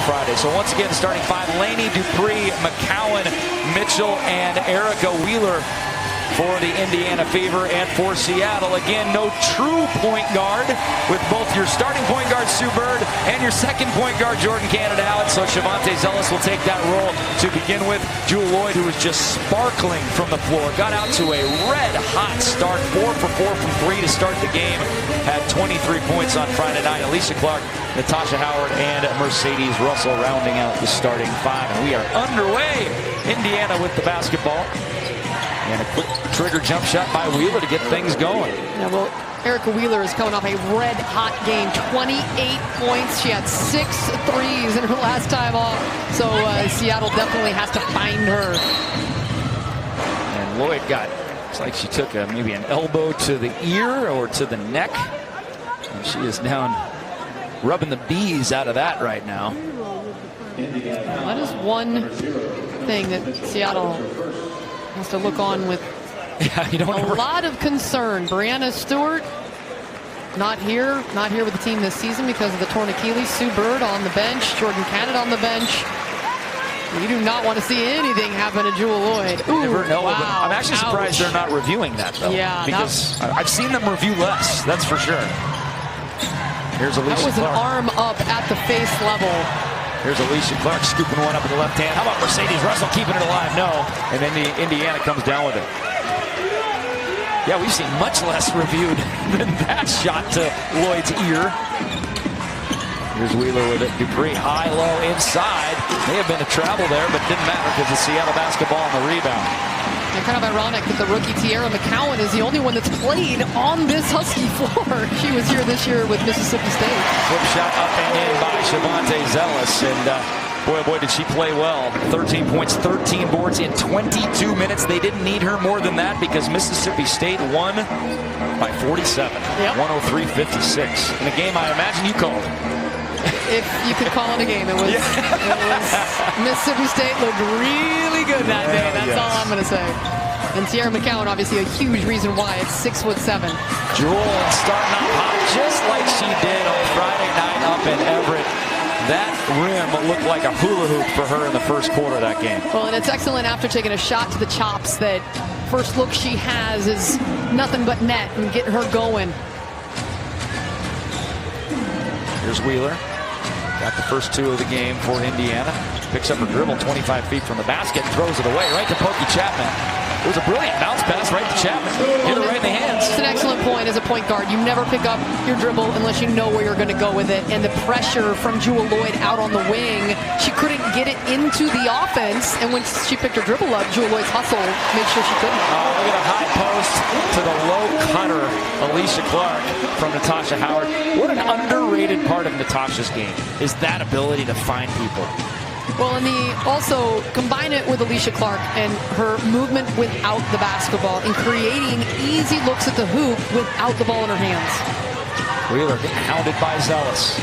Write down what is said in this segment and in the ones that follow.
Friday. So once again, starting five: Laney, Dupree, McCowan, Mitchell, and Erica Wheeler for the Indiana Fever. And for Seattle, again, no true point guard, with both your starting point guard Sue Bird and your second point guard Jordan Canada out. So Shavonte Zealous will take that role to begin with. Jewell Loyd, who was just sparkling from the floor, got out to a red-hot start, 4 for 4 from 3 to start the game. Had 23 points on Friday night. Alicia Clark, Natasha Howard, and Mercedes Russell rounding out the starting five. And we are underway. Indiana with the basketball. And a quick trigger jump shot by Wheeler to get things going. Yeah, well, Erica Wheeler is coming off a red-hot game. 28 points. She had 6 threes in her last time off. So Seattle definitely has to find her. And Loyd looks like she took maybe an elbow to the ear or to the neck. And she is down rubbing the bees out of that right now. That is one thing that Seattle has to look on with. Yeah, you don't a lot of concern. Brianna Stewart not here with the team this season because of the torn Achilles. Sue Bird on the bench, Jordan Canada on the bench. You do not want to see anything happen to Jewell Loyd. Ooh, never know. wow. I'm actually surprised they're not reviewing that, though. Yeah, because I've seen them review less, that's for sure. Here's Alicia That was Clark. an arm up at the face level. Here's Alicia Clark scooping one up with the left hand. How about Mercedes Russell keeping it alive? No. And then Indiana comes down with it. Yeah, we've seen much less reviewed than that shot to Loyd's ear. Here's Wheeler with it. Dupree high, low, inside. May have been a travel there, but didn't matter because the Seattle basketball on the rebound. And kind of ironic that the rookie Tiara McCowan is the only one that's played on this Husky floor. She was here this year with Mississippi State. Flip shot up and in by Shavonte Zealous. And boy, oh boy, did she play well. 13 points, 13 boards in 22 minutes. They didn't need her more than that because Mississippi State won by 47. Yep. 103-56. In a game I imagine you called. If you could call it a game, it was Mississippi State looked really good that day. That's all I'm going to say. And Tiara McCowan, obviously a huge reason why. It's 6'7". Jewell starting off hot just like she did on Friday night up in Everett. That rim looked like a hula hoop for her in the first quarter of that game. Well, and it's excellent after taking a shot to the chops that first look she has is nothing but net and getting her going. Here's Wheeler. Got the first 2 of the game for Indiana. Picks up her dribble 25 feet from the basket and throws it away right to Pokey Chapman. It was a brilliant bounce pass right to Chapman. Hit it right in the hands. It's an excellent point as a point guard. You never pick up your dribble unless you know where you're going to go with it. And the pressure from Jewell Loyd out on the wing, she couldn't get it into the offense. And when she picked her dribble up, Jewell Loyd's hustle made sure she couldn't. Oh, look at a high post to the low cutter, Alicia Clark from Natasha Howard. What an underrated part of Natasha's game is that ability to find people. Well, and also combine it with Alicia Clark and her movement without the basketball and creating easy looks at the hoop without the ball in her hands. Wheeler getting hounded by Zealous.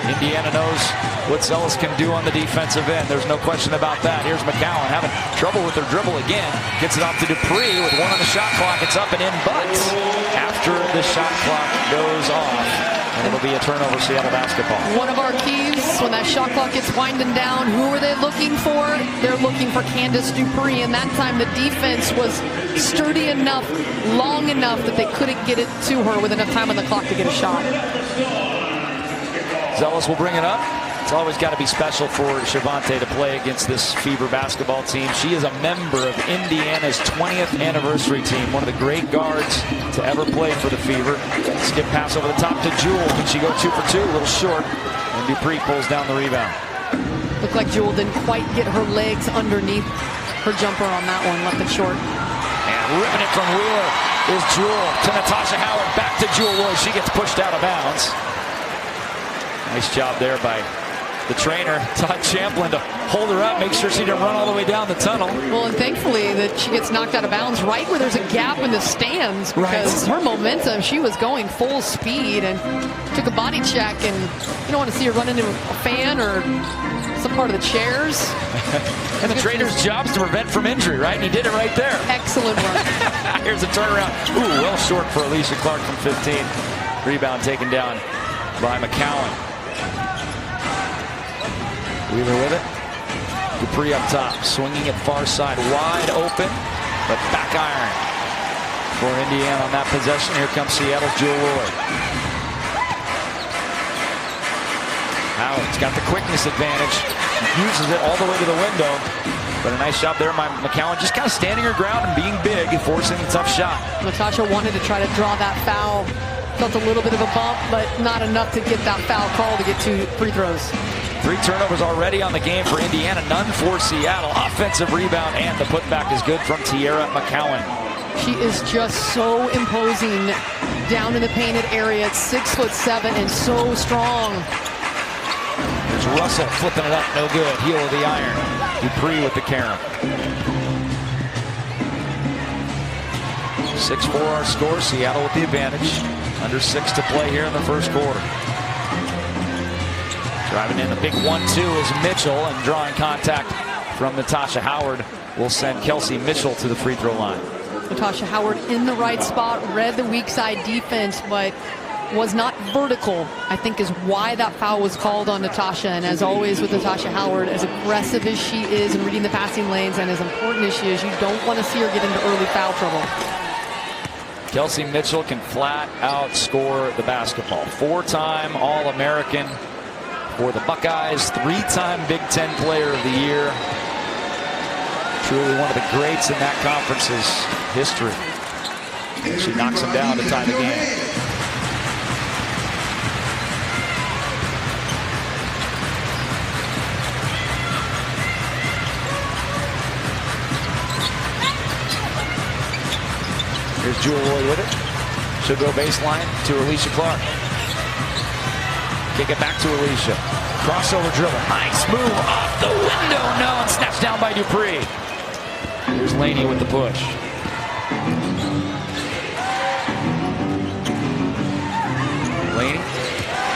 Indiana knows what Zealous can do on the defensive end. There's no question about that. Here's McCowan having trouble with her dribble again. Gets it off to Dupree with 1 on the shot clock. It's up and in, but after the shot clock goes off, and it'll be a turnover, Seattle basketball. One of our keys, when that shot clock gets winding down, who are they looking for? They're looking for Candace Dupree, and that time the defense was sturdy enough, long enough that they couldn't get it to her with enough time on the clock to get a shot. Zealous will bring it up. It's always got to be special for Shavonte to play against this Fever basketball team. She is a member of Indiana's 20th anniversary team, one of the great guards to ever play for the Fever. Skip pass over the top to Jewell. Can she go 2 for 2? A little short. And Dupree pulls down the rebound. Looked like Jewell didn't quite get her legs underneath her jumper on that one. Left it short. And ripping it from Wheeler is Jewell to Natasha Howard. Back to Jewell Loyd. She gets pushed out of bounds. Nice job there by the trainer, Todd Champlin, to hold her up, make sure she didn't run all the way down the tunnel. Well, and thankfully that she gets knocked out of bounds right where there's a gap in the stands because her momentum, she was going full speed and took a body check, and you don't want to see her run into a fan or some part of the chairs. And the trainer's job is to prevent from injury, right? And he did it right there. Excellent work. Here's a turnaround. Ooh, well short for Alicia Clark from 15. Rebound taken down by McCowan. Wheeler with it. Dupree up top, swinging it far side, wide open, but back iron for Indiana on that possession. Here comes Seattle's Jewell Loyd. Howard's got the quickness advantage, uses it all the way to the window, but a nice shot there by McCowan, just kind of standing her ground and being big and forcing a tough shot. Natasha wanted to try to draw that foul. Felt a little bit of a bump, but not enough to get that foul call to get 2 free throws. 3 turnovers already on the game for Indiana, none for Seattle. Offensive rebound, and the putback is good from Teaira McCowan. She is just so imposing down in the painted area. It's 6'7" and so strong. There's Russell flipping it up, no good. Heel of the iron. Dupree with the carom. 6-4 our score. Seattle with the advantage. Under 6 to play here in the first quarter. Driving in a big 1-2 is Mitchell, and drawing contact from Natasha Howard will send Kelsey Mitchell to the free throw line. Natasha Howard in the right spot, read the weak side defense, but was not vertical, I think is why that foul was called on Natasha. And as always with Natasha Howard, as aggressive as she is in reading the passing lanes and as important as she is, you don't want to see her get into early foul trouble. Kelsey Mitchell can flat out score the basketball. 4-time All-American for the Buckeyes, 3-time Big Ten Player of the Year. Truly one of the greats in that conference's history. She knocks him down to tie the game. Here's Jewell Loyd with it. She'll go baseline to Alicia Clark. Kick it back to Alicia. Crossover dribble. Nice move off the window. No, and snatched down by Dupree. Here's Laney with the push. Laney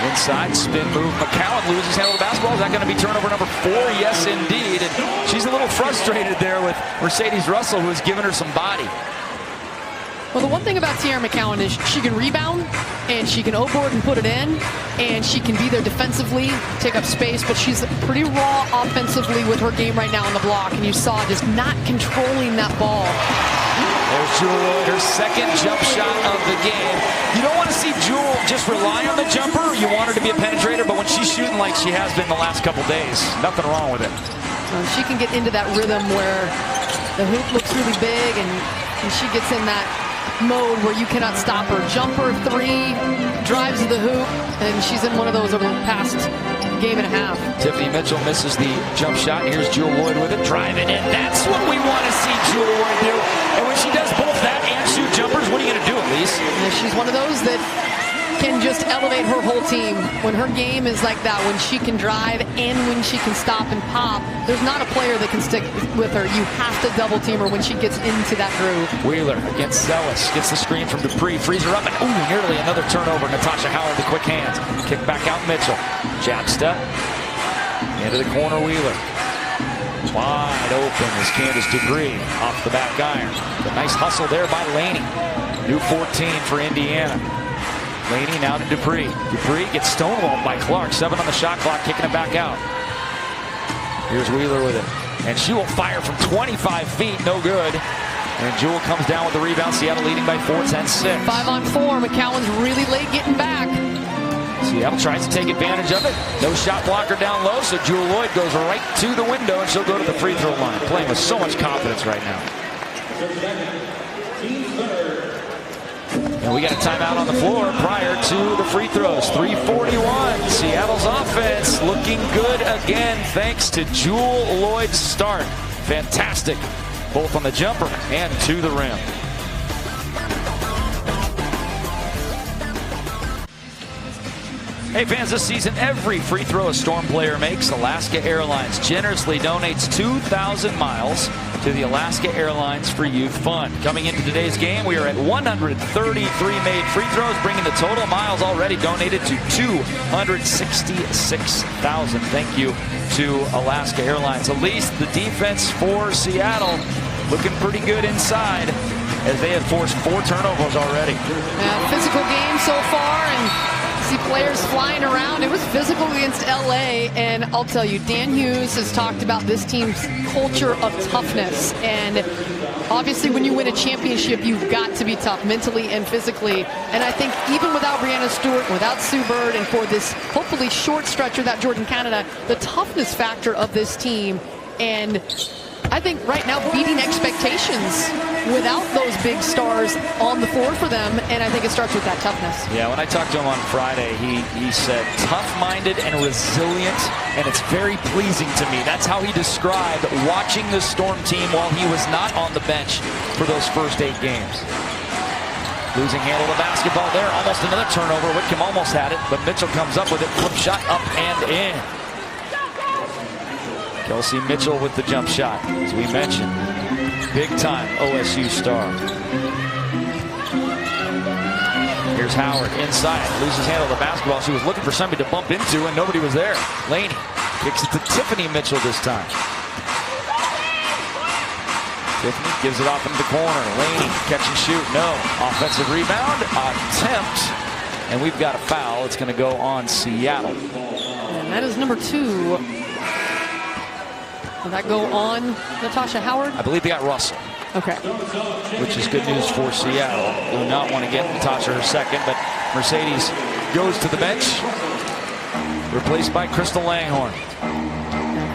inside, spin move. McCowan loses handle of the basketball. Is that going to be turnover number 4? Yes, indeed. And she's a little frustrated there with Mercedes Russell, who has given her some body. Well, the one thing about Teaira McCowan is she can rebound, and she can O-board and put it in, and she can be there defensively, take up space, but she's pretty raw offensively with her game right now on the block, and you saw just not controlling that ball. There's Jewell Loyd, her second jump shot of the game. You don't want to see Jewell just rely on the jumper. You want her to be a penetrator, but when she's shooting like she has been the last couple days, nothing wrong with it. She can get into that rhythm where the hoop looks really big, and she gets in that mode where you cannot stop her. Jumper 3, drives to the hoop, and she's in one of those over the past game and a half. Tiffany Mitchell misses the jump shot. Here's Jewell Loyd with it, driving in. That's what we want to see Jewell Loyd do. And when she does both that and shoot jumpers, what are you going to do, Elise? Yeah, she's one of those that can just elevate her whole team. When her game is like that, when she can drive and when she can stop and pop, there's not a player that can stick with her. You have to double team her when she gets into that groove. Wheeler against Zealous, gets the screen from Dupree, frees her up, and nearly another turnover. Natasha Howard, the quick hands. Kick back out Mitchell. Jab step. Into the corner, Wheeler. Wide open is Candace Dupree off the back iron. A nice hustle there by Laney. New 14 for Indiana. Laney now to Dupree. Dupree gets stonewalled by Clark. 7 on the shot clock, kicking it back out. Here's Wheeler with it. And she will fire from 25 feet. No good. And Jewell comes down with the rebound. Seattle leading by 4, 10-6. 5 on 4. McCowan's really late getting back. Seattle tries to take advantage of it. No shot blocker down low, so Jewell Loyd goes right to the window, and she'll go to the free throw line. Playing with so much confidence right now. And we got a timeout on the floor prior to the free throws. 3:41. Seattle's offense looking good again thanks to Jewell Loyd's start. Fantastic, both on the jumper and to the rim. Hey fans, this season every free throw a Storm player makes, Alaska Airlines generously donates 2,000 miles to the Alaska Airlines for Youth Fund. Coming into today's game, we are at 133 made free throws, bringing the total miles already donated to 266,000. Thank you to Alaska Airlines. At least the defense for Seattle looking pretty good inside, as they have forced 4 turnovers already. Physical game so far, and See players flying around. It was physical against LA, and I'll tell you, Dan Hughes has talked about this team's culture of toughness. And obviously, when you win a championship, you've got to be tough mentally and physically. And I think even without Breanna Stewart, without Sue Bird, and for this hopefully short stretch without Jordin Canada, the toughness factor of this team, and I think right now beating expectations without those big stars on the floor for them, and I think it starts with that toughness. Yeah, when I talked to him on Friday, he said tough-minded and resilient, and it's very pleasing to me. That's how he described watching the Storm team while he was not on the bench for those first 8 games. Losing handle of the basketball there, almost another turnover. Whitcomb almost had it, but Mitchell comes up with it. Flip shot up and in. Kelsey Mitchell with the jump shot, as we mentioned. Big-time OSU star. Here's Howard inside, loses handle of the basketball. She was looking for somebody to bump into, and nobody was there. Laney kicks it to Tiffany Mitchell this time. Tiffany gives it off into the corner. Laney, catch and shoot, no. Offensive rebound, attempt, and we've got a foul. It's going to go on Seattle. And that is number 2. Will that go on Natasha Howard? I believe they got Russell. Okay. Which is good news for Seattle. Do not want to get Natasha her second, but Mercedes goes to the bench. Replaced by Crystal Langhorne.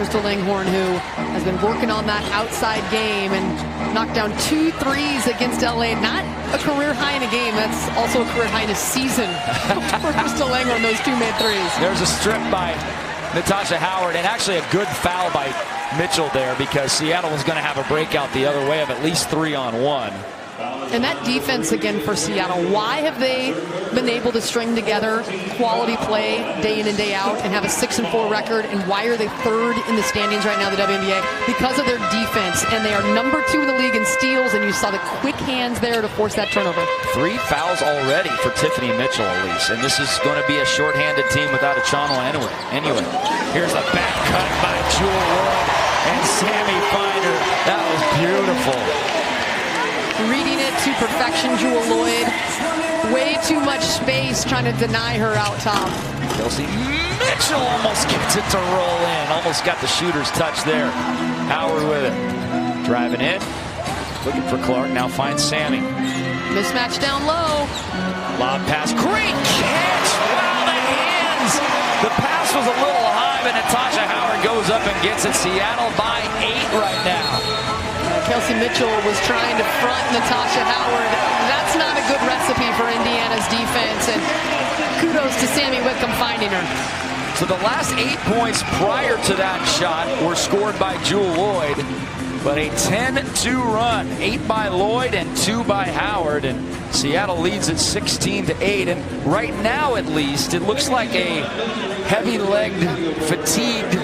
Crystal Langhorne, who has been working on that outside game and knocked down 2 threes against LA. Not a career high in a game. That's also a career high in a season for Crystal Langhorne, those 2 made threes. There's a strip by Natasha Howard, and actually a good foul by Mitchell there, because Seattle was going to have a breakout the other way of at least 3-on-1. And that defense again for Seattle, why have they been able to string together quality play day in and day out and have a 6-4 record? And why are they 3rd in the standings right now, the WNBA? Because of their defense, and they are number 2 in the league in steals, and you saw the quick hands there to force that turnover. 3 fouls already for Tiffany Mitchell, Elise, and this is going to be a shorthanded team without a Chano anyway. Here's a back cut by Jewel Lloyd, and Sammy Finder. That was beautiful. Reading it to perfection, Jewel Lloyd. Way too much space trying to deny her out top. Kelsey Mitchell almost gets it to roll in. Almost got the shooter's touch there. Howard with it. Driving in. Looking for Clark. Now finds Sammy. Mismatch down low. Lob pass. Great catch. Wow, the hands. The pass was a little high, but Natasha Howard goes up and gets it. Seattle by 8 right now. Kelsey Mitchell was trying to front Natasha Howard. That's not a good recipe for Indiana's defense, and kudos to Sammy Whitcomb finding her. So the last 8 points prior to that shot were scored by Jewel Lloyd, but a 10-2 run, 8 by Lloyd and 2 by Howard, and Seattle leads at 16-8. And right now, at least, it looks like a heavy-legged, fatigued,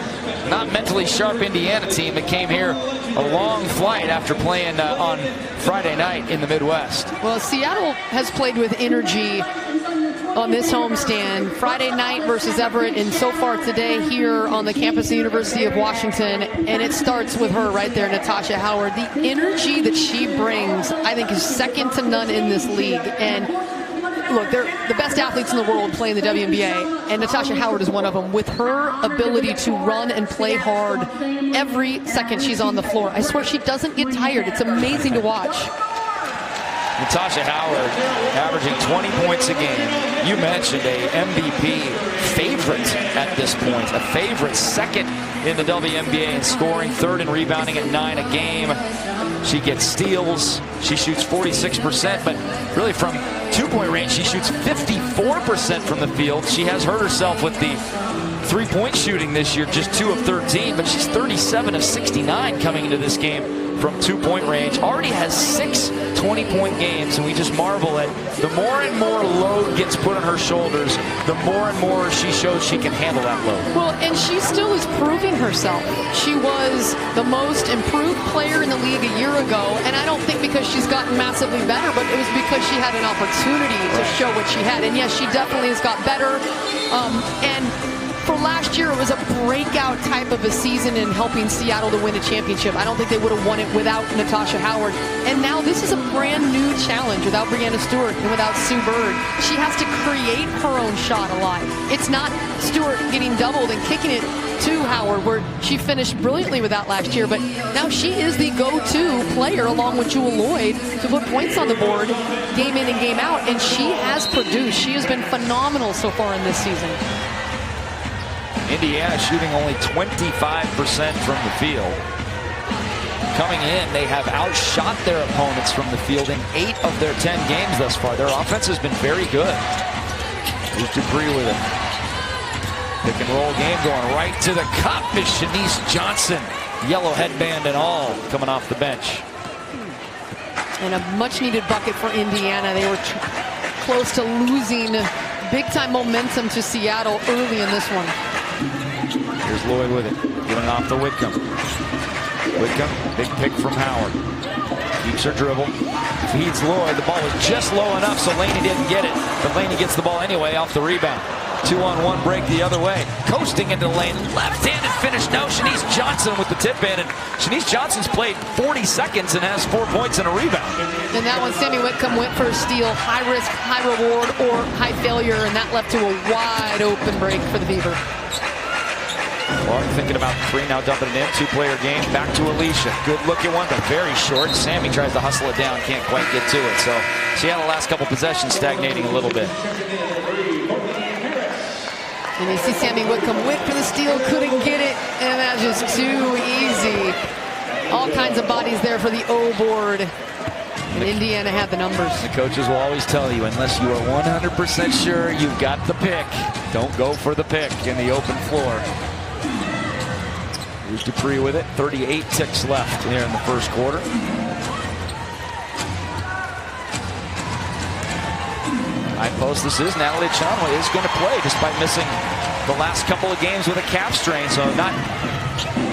not mentally sharp Indiana team that came here a long flight after playing on Friday night in the Midwest. Well, Seattle has played with energy on this homestand. Friday night versus Everett, and so far today here on the campus of the University of Washington. And it starts with her right there, Natasha Howard. The energy that she brings, I think, is second to none in this league. And look, they're the best athletes in the world playing the WNBA, and Natasha Howard is one of them. With her ability to run and play hard every second she's on the floor, I swear she doesn't get tired. It's amazing to watch. Natasha Howard averaging 20 points a game. You mentioned a MVP favorite at this point, a favorite, second in the WNBA in scoring, 3rd in rebounding at 9 a game. She gets steals. She shoots 46%, but really from 2-point range, she shoots 54% from the field. She has hurt herself with the 3-point shooting this year, just 2 of 13, but she's 37 of 69 coming into this game from 2-point range. Already has 6 20-point games, and we just marvel at the more and more load gets put on her shoulders, the more and more she shows she can handle that load. Well, and she still is proving herself. She was the most improved player in the league a year ago, and I don't think because she's gotten massively better, but it was because she had an opportunity to show what she had. And yes, she definitely has got better. And for last year it was a breakout type of a season in helping Seattle to win a championship. I don't think they would have won it without Natasha Howard. And now this is a brand new challenge without Breanna Stewart and without Sue Bird. She has to create her own shot a lot. It's not Stewart getting doubled and kicking it to Howard, where she finished brilliantly with that last year, but now she is the go-to player along with Jewell Loyd to put points on the board game in and game out, and she has produced. She has been phenomenal so far in this season. Indiana shooting only 25% from the field. Coming in, they have outshot their opponents from the field in 8 of their 10 games thus far. Their offense has been very good. Here's Dupree with it. Pick and roll game going right to the cup is Shanice Johnson. Yellow headband and all coming off the bench. And a much needed bucket for Indiana. They were close to losing big time momentum to Seattle early in this one. Here's Loyd with it. Giving it off to Whitcomb. Whitcomb, big pick from Howard. Keeps her dribble. Feeds Loyd. The ball was just low enough so Laney didn't get it. But Laney gets the ball anyway off the rebound. 2-on-1 break the other way. Coasting into the lane. Left-handed finish. Now Shanice Johnson with the tip in. And Shanice Johnson's played 40 seconds and has 4 points and a rebound. And that one, Sammy Whitcomb went for a steal. High risk, high reward, or high failure. And that left to a wide open break for the Fever. Clark thinking about three, now dumping it in. 2-player game. Back to Alicia. Good looking one, but very short. Sammy tries to hustle it down. Can't quite get to it. So she had the last couple possessions stagnating a little bit. And you see Sammy Whitcomb went for the steal, couldn't get it, and that's just too easy. All kinds of bodies there for the O board. And Indiana had the numbers. The coaches will always tell you, unless you are 100% sure you've got the pick, don't go for the pick in the open floor. Here's Dupree with it. 38 ticks left here in the first quarter. High post, this is Natalie Achonwa is going to play despite missing the last couple of games with a calf strain, so not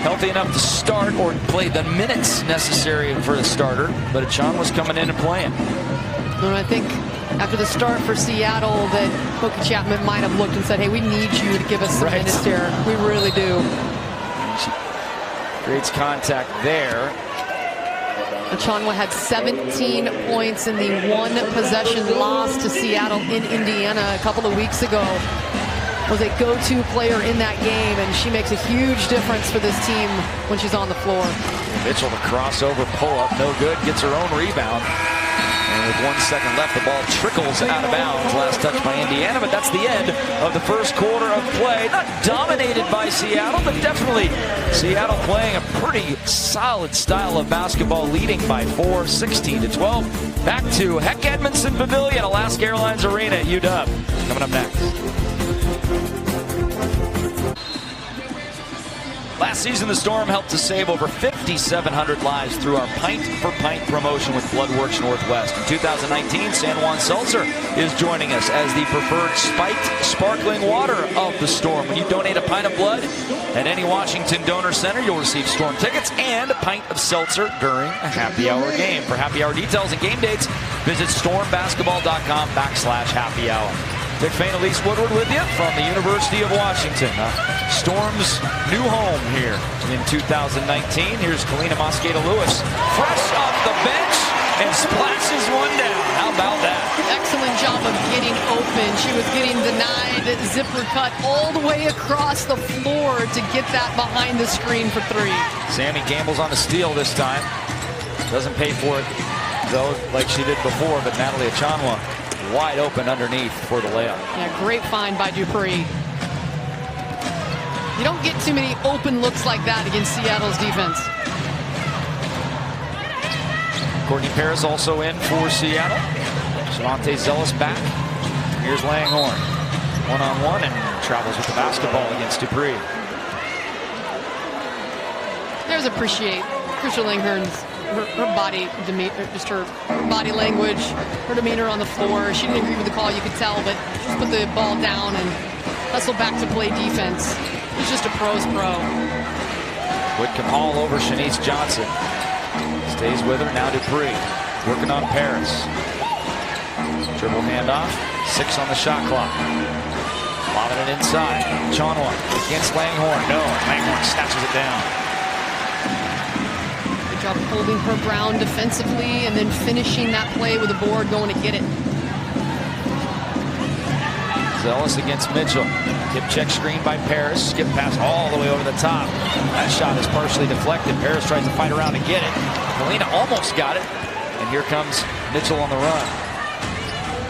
healthy enough to start or play the minutes necessary for the starter, but Achonwa's coming in and playing. And I think after the start for Seattle that Hokie Chapman might have looked and said, hey, we need you to give us some minutes here. We really do. She creates contact there. Achonwa had 17 points in the one possession loss to Seattle in Indiana a couple of weeks ago. Was a go-to player in that game, and she makes a huge difference for this team when she's on the floor. Mitchell, the crossover pull-up, no good, gets her own rebound. And with 1 second left, the ball trickles out of bounds. Last touch by Indiana, but that's the end of the first quarter of play. Not dominated by Seattle, but definitely Seattle playing a pretty solid style of basketball, leading by 4, 16-12. Back to Heck Edmondson Pavilion, Alaska Airlines Arena at UW. Coming up next. Last season, the Storm helped to save over 5,700 lives through our Pint for Pint promotion with Bloodworks Northwest. In 2019, San Juan Seltzer is joining us as the preferred spiked sparkling water of the Storm. When you donate a pint of blood at any Washington Donor Center, you'll receive Storm tickets and a pint of seltzer during a happy hour game. For happy hour details and game dates, visit stormbasketball.com/happy hour. Dick Fain, Elise Woodward with you from the University of Washington. Storm's new home here in 2019. Here's Kalina Mosqueda-Lewis, fresh off the bench, and splashes one down. How about that? Excellent job of getting open. She was getting denied zipper cut all the way across the floor to get that behind the screen for 3. Sammy gambles on a steal this time. Doesn't pay for it, though, like she did before, but Natalie Achonwa wide open underneath for the layup. Yeah, great find by Dupree. You don't get too many open looks like that against Seattle's defense. Courtney Paris also in for Seattle. Shavonte Zellis back. Here's Langhorne. One-on-one and travels with the basketball against Dupree. There's appreciate Crucial Langhorne's her body demeanor, just her body language, her demeanor on the floor. She didn't agree with the call, you could tell, but just put the ball down and hustle back to play defense. He's just a pro's pro. Whitcomb all over Shanice Johnson. Stays with her, now Dupree. Working on Paris. Dribble handoff, 6 on the shot clock. Lobbing it inside. Chonwa against Langhorne. No, Langhorne snatches it down. Good job holding her ground defensively and then finishing that play with a board going to get it. Zealous against Mitchell. Hip check screen by Paris. Skip pass all the way over the top. That shot is partially deflected. Paris tries to fight around and get it. Helena almost got it. And here comes Mitchell on the run.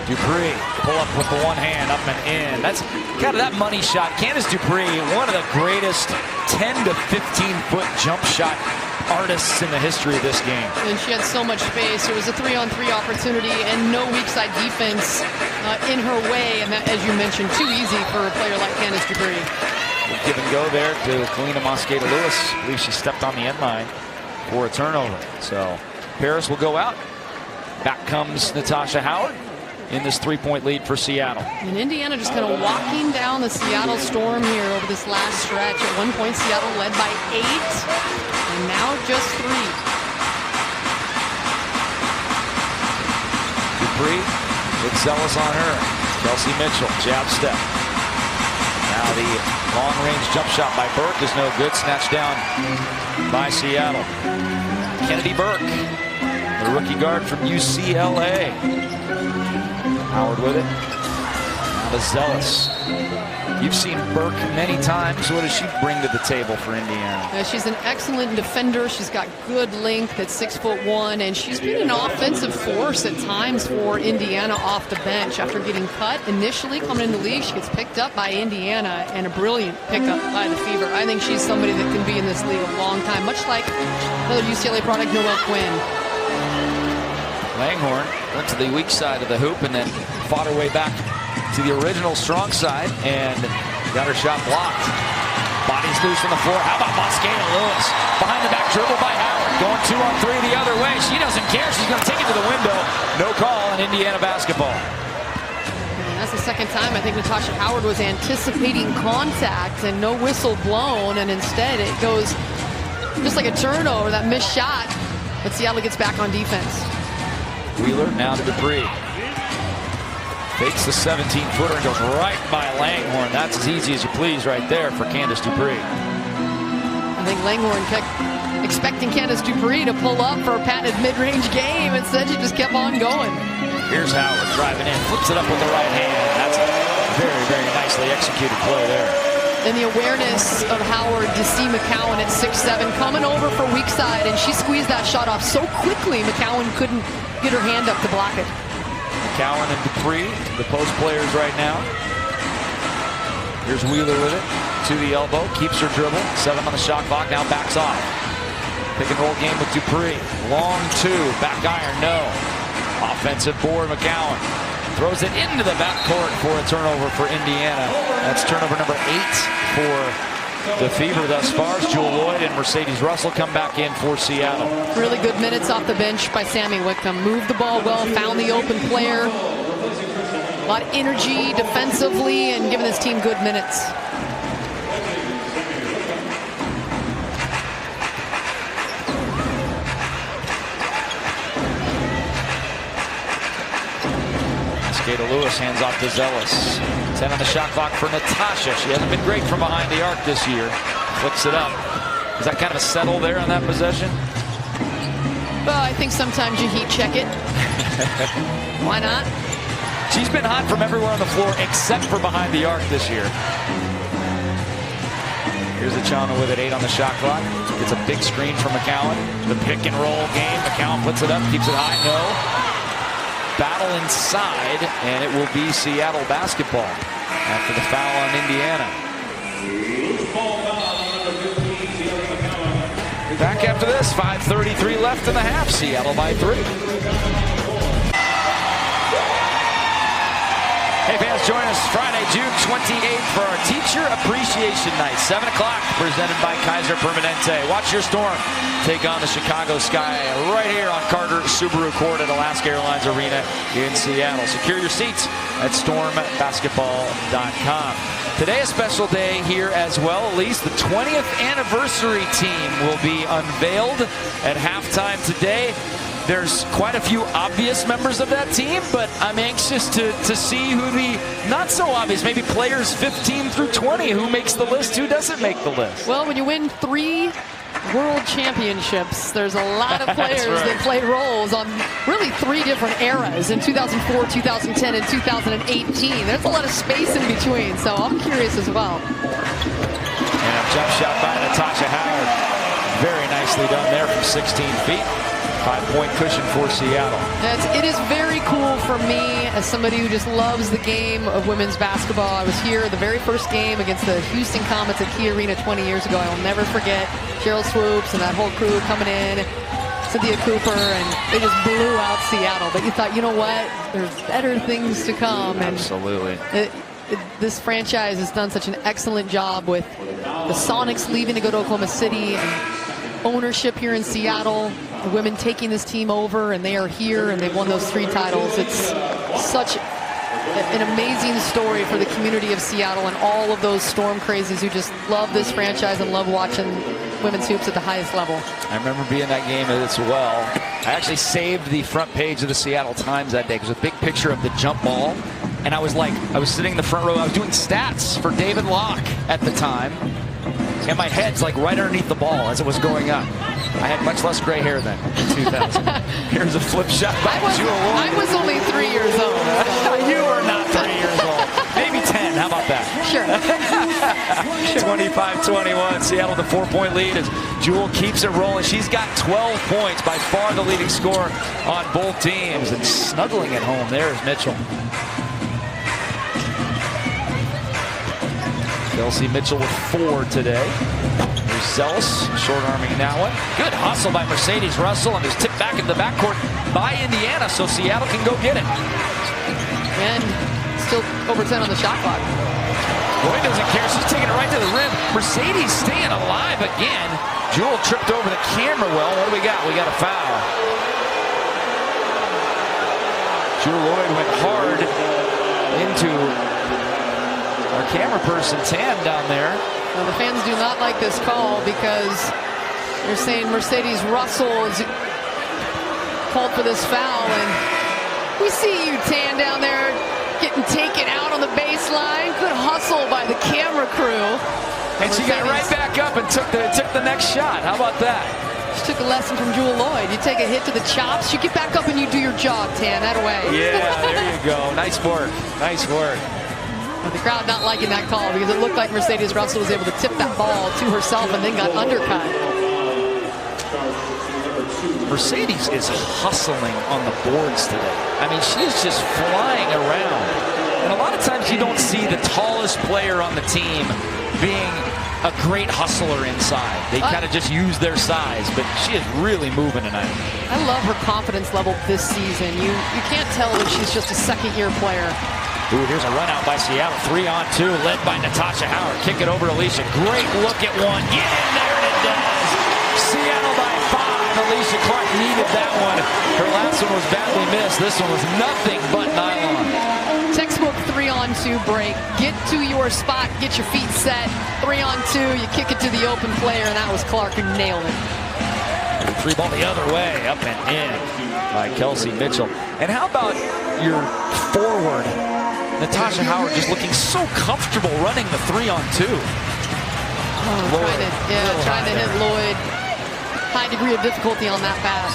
Dupree pull up with the one hand, up and in. That's kind of that money shot. Candace Dupree, one of the greatest 10 to 15 foot jump shot artists in the history of this game. And she had so much space. There was a 3-on-3 opportunity and no weak side defense in her way. And that, as you mentioned, too easy for a player like Candace Dupree. Give and go there to Kalina Mosqueda-Lewis. I believe she stepped on the end line for a turnover. So Paris will go out. Back comes Natasha Howard in this 3-point lead for Seattle. And Indiana just kind of walking down the Seattle Storm here over this last stretch. At one point, Seattle led by 8, and now just 3. Dupree with Zealous on her. Kelsey Mitchell, jab step. Now the long-range jump shot by Burke is no good. Snatched down by Seattle. Kennedy Burke, the rookie guard from UCLA. Howard with it. Now to Zealous. You've seen Burke many times. What does she bring to the table for Indiana? She's an excellent defender. She's got good length at 6'1", and she's been an offensive force at times for Indiana off the bench. After getting cut initially coming in the league, she gets picked up by Indiana, and a brilliant pickup by the Fever. I think she's somebody that can be in this league a long time, much like another UCLA product, Noelle Quinn. Langhorne went to the weak side of the hoop and then fought her way back to the original strong side and got her shot blocked. Body's loose on the floor. How about Mosqueda-Lewis? Behind the back dribble by Howard. Going 2-on-3 the other way. She doesn't care. She's going to take it to the window. No call in Indiana basketball. And that's the second time I think Natasha Howard was anticipating contact and no whistle blown, and instead it goes just like a turnover, that missed shot. But Seattle gets back on defense. Wheeler now to Dupree. Fakes the 17-footer and goes right by Langhorne. That's as easy as you please right there for Candace Dupree. I think Langhorne kept expecting Candace Dupree to pull up for a patented mid-range game. Instead, she just kept on going. Here's Howard driving in, flips it up with the right hand. That's a very, very nicely executed play there. And the awareness of Howard to see McCowan at 6'7", coming over for weak side, and she squeezed that shot off so quickly McCowan couldn't get her hand up to block it. McCowan and Dupree, the post players right now. Here's Wheeler with it, to the elbow, keeps her dribble, 7 on the shot clock, now backs off. Pick and roll game with Dupree, long 2, back iron, no. Offensive board, McCowan. Throws it into the backcourt for a turnover for Indiana. That's turnover number 8 for the Fever thus far. Jewel Lloyd and Mercedes Russell come back in for Seattle. Really good minutes off the bench by Sammy Wickham. Moved the ball well, found the open player. A lot of energy defensively and giving this team good minutes. Mosqueda-Lewis hands off to Zealous. 10 on the shot clock for Natasha. She hasn't been great from behind the arc this year. Flicks it up. Is that kind of a settle there on that possession? Well, I think sometimes you heat check it. Why not? She's been hot from everywhere on the floor except for behind the arc this year. Here's Achana with it, 8 on the shot clock. Gets a big screen from McCowan. The pick and roll game. McCowan puts it up, keeps it high. No. Battle inside, and it will be Seattle basketball after the foul on Indiana. Back after this, 5:33 left in the half. Seattle by 3. Hey fans, join us Friday, June 28th for our Teacher Appreciation Night, 7 o'clock, presented by Kaiser Permanente. Watch your Storm take on the Chicago Sky right here on Carter Subaru Court at Alaska Airlines Arena in Seattle. Secure your seats at stormbasketball.com. Today a special day here as well. At least the 20th anniversary team will be unveiled at halftime today. there's quite a few obvious members of that team, but I'm anxious to see who the not so obvious, maybe players 15 through 20, who makes the list, who doesn't make the list. Well, when you win 3 world championships, there's a lot of players that play roles on really 3 different eras in 2004, 2010, and 2018. There's a lot of space in between, so I'm curious as well. And a jump shot by Natasha Howard. Very nicely done there from 16 feet. 5-point cushion for Seattle. It is very cool for me as somebody who just loves the game of women's basketball. I was here the very first game against the Houston Comets at Key Arena 20 years ago. I will never forget Cheryl Swoops and that whole crew coming in, Cynthia Cooper, and they just blew out Seattle. But you thought, you know what? There's better things to come. Absolutely. This franchise has done such an excellent job with the Sonics leaving to go to Oklahoma City and ownership here in Seattle, the women taking this team over, and they are here and they've won those 3 titles. It's such an amazing story for the community of Seattle and all of those Storm crazies who just love this franchise and love watching women's hoops at the highest level. I remember being that game as well. I actually saved the front page of the Seattle Times that day because it was a big picture of the jump ball. And I was sitting in the front row. I was doing stats for David Locke at the time. And my head's like right underneath the ball as it was going up. I had much less gray hair then in 2000. Here's a flip shot by Jewel Lloyd. I was only 3 years old. You were not 3 years old. Maybe 10. How about that? Sure. 25-21. Seattle with a 4-point lead as Jewel keeps it rolling. She's got 12 points, by far the leading scorer on both teams. And snuggling at home there is Mitchell. Kelsey Mitchell with 4 today. There's Zealous, short-arming that one. Good hustle by Mercedes Russell, and is tipped back in the backcourt by Indiana, so Seattle can go get it. And still over 10 on the shot clock. Lloyd doesn't care. She's taking it right to the rim. Mercedes staying alive again. Jewel tripped over the camera well. What do we got? We got a foul. Jewel Lloyd went hard into our camera person, Tan, down there. Now, the fans do not like this call because they're saying Mercedes Russell is called for this foul. And we see you, Tan, down there getting taken out on the baseline. Good hustle by the camera crew. And she got right back up and took the next shot. How about that? She took a lesson from Jewel Lloyd. You take a hit to the chops, you get back up and you do your job, Tan. That way. Yeah, there you go. Nice work. Nice work. The crowd not liking that call because it looked like Mercedes Russell was able to tip that ball to herself and then got undercut. Mercedes is hustling on the boards today. I mean, she is just flying around. And a lot of times you don't see the tallest player on the team being a great hustler inside. They kind of just use their size, but she is really moving tonight. I love her confidence level this season. You can't tell that she's just a second-year player. Ooh, here's a run out by Seattle. 3-on-2, led by Natasha Howard. Kick it over to Alicia. Great look at one. Get in there, and it does. Seattle by 5. Alicia Clark needed that one. Her last one was badly missed. This one was nothing but nylon. Textbook 3-on-2 break. Get to your spot. Get your feet set. 3-on-2. You kick it to the open player, and that was Clark who nailed it. 3 ball the other way. Up and in by Kelsey Mitchell. And how about your forward, Natasha Howard, just looking so comfortable running the 3-on-2. Trying to hit Lloyd. High degree of difficulty on that pass.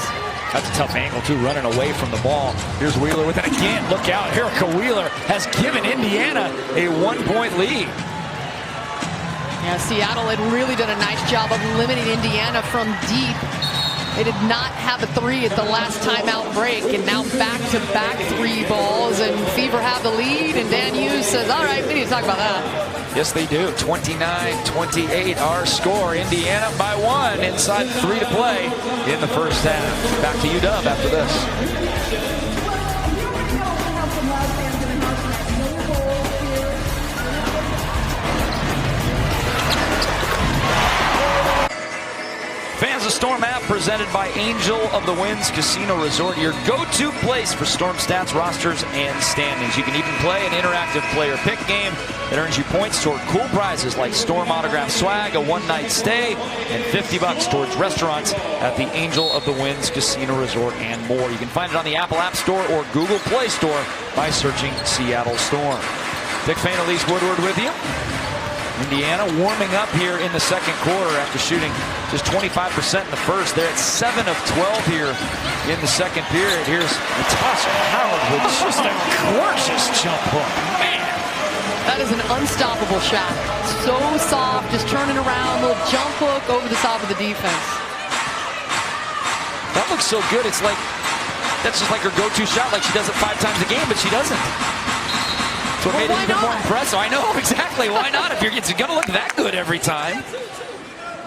That's a tough angle, too, running away from the ball. Here's Wheeler with it again. Look out. Erica Wheeler has given Indiana a 1-point lead. Yeah, Seattle had really done a nice job of limiting Indiana from deep. They did not have a 3 at the last timeout break, and now back-to-back 3 balls, and Fever have the lead, and Dan Hughes says, all right, we need to talk about that. Yes, they do. 29-28 our score. Indiana by 1 inside 3 to play in the first half. Back to UW after this. Fans the Storm app presented by Angel of the Winds Casino Resort, your go-to place for Storm stats, rosters, and standings. You can even play an interactive player pick game that earns you points toward cool prizes like Storm autograph swag, a one-night stay, and $50 towards restaurants at the Angel of the Winds Casino Resort and more. You can find it on the Apple App Store or Google Play Store by searching Seattle Storm. Dick Fain, Elise Woodward with you. Indiana warming up here in the second quarter after shooting just 25% in the first. They're at 7 of 12 here in the second period. Here's Natasha Howard with just a gorgeous jump hook. Man, that is an unstoppable shot. So soft, just turning around, little jump hook over the top of the defense. That looks so good. It's like, that's just like her go-to shot. Like she does it 5 times a game, but she doesn't. So it made it even more impressive. I know, exactly. Why not? If it's going to look that good every time.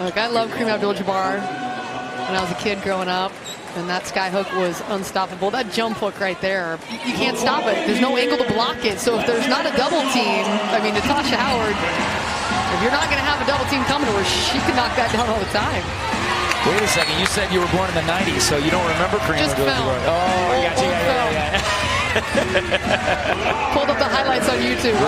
Look, I love Kareem Abdul-Jabbar when I was a kid growing up, and that sky hook was unstoppable. That jump hook right there, you can't stop it. There's no angle to block it. So if there's not a double team, I mean, Natasha Howard, if you're not going to have a double team coming to her, she can knock that down all the time. Wait a second. You said you were born in the 90s, so you don't remember Kareem Abdul-Jabbar. Oh, I got you. Yeah. Pulled up the highlights on YouTube.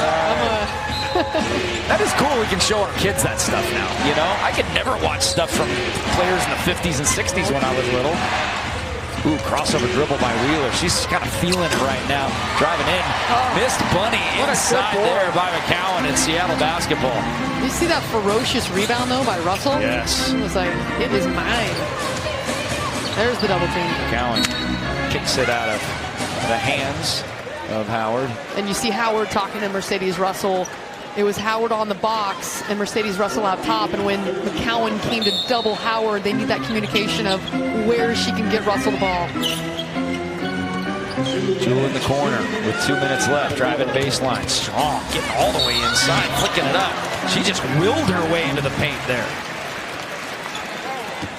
That is cool. We can show our kids that stuff now. You know, I could never watch stuff from players in the 50s and 60s when I was little. Ooh, crossover dribble by Wheeler. She's kind of feeling it right now. Driving in. Missed bunny inside there by McCowan in Seattle basketball. You see that ferocious rebound, though, by Russell? Yes. It was like, it is mine. There's the double team. McCowan kicks it out of the hands of Howard. And you see Howard talking to Mercedes Russell. It was Howard on the box and Mercedes Russell out top. And when McCowan came to double Howard, they need that communication of where she can get Russell the ball. Jewel in the corner with 2 minutes left. Driving baseline. Strong. Getting all the way inside. Flicking it up. She just willed her way into the paint there.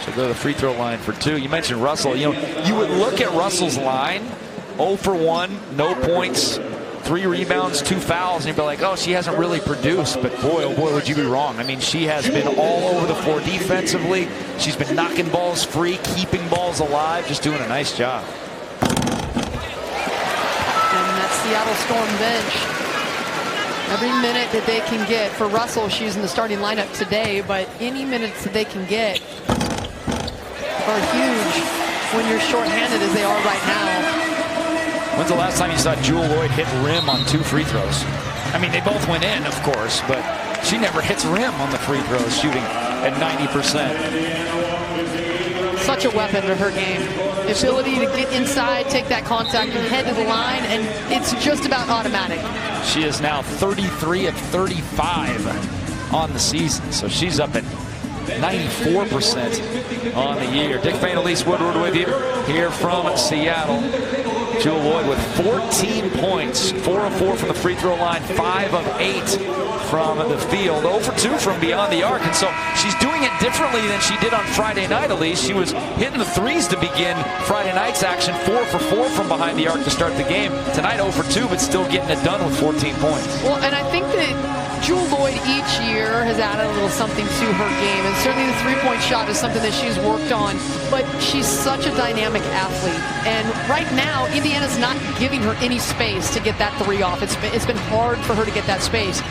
She'll go to the free throw line for 2. You mentioned Russell. You know, you would look at Russell's line. 0 for 1, no points, 3 rebounds, 2 fouls, and you'd be like, oh, she hasn't really produced. But boy, oh boy, would you be wrong. I mean, she has been all over the floor defensively. She's been knocking balls free, keeping balls alive, just doing a nice job. And that Seattle Storm bench, every minute that they can get, for Russell, she's in the starting lineup today, but any minutes that they can get are huge when you're shorthanded as they are right now. When's the last time you saw Jewel Lloyd hit rim on 2 free throws? I mean, they both went in, of course, but she never hits rim on the free throws, shooting at 90%. Such a weapon to her game. The ability to get inside, take that contact, and head to the line, and it's just about automatic. She is now 33 of 35 on the season, so she's up at 94% on the year. Dick Fain, Elise Woodward with you here from Seattle. Jewel Lloyd with 14 points, 4 of 4 from the free throw line, 5 of 8 from the field, 0 for 2 from beyond the arc. And so she's doing it differently than she did on Friday night, Elise. She was hitting the threes to begin Friday night's action, 4 for 4 from behind the arc to start the game. Tonight 0 for 2, but still getting it done with 14 points. Well, and I think that Jewel Lloyd each year has added a little something to her game, and certainly the three-point shot is something that she's worked on, but she's such a dynamic athlete, and right now Indiana's not giving her any space to get that 3 off. It's been hard for her to get that space.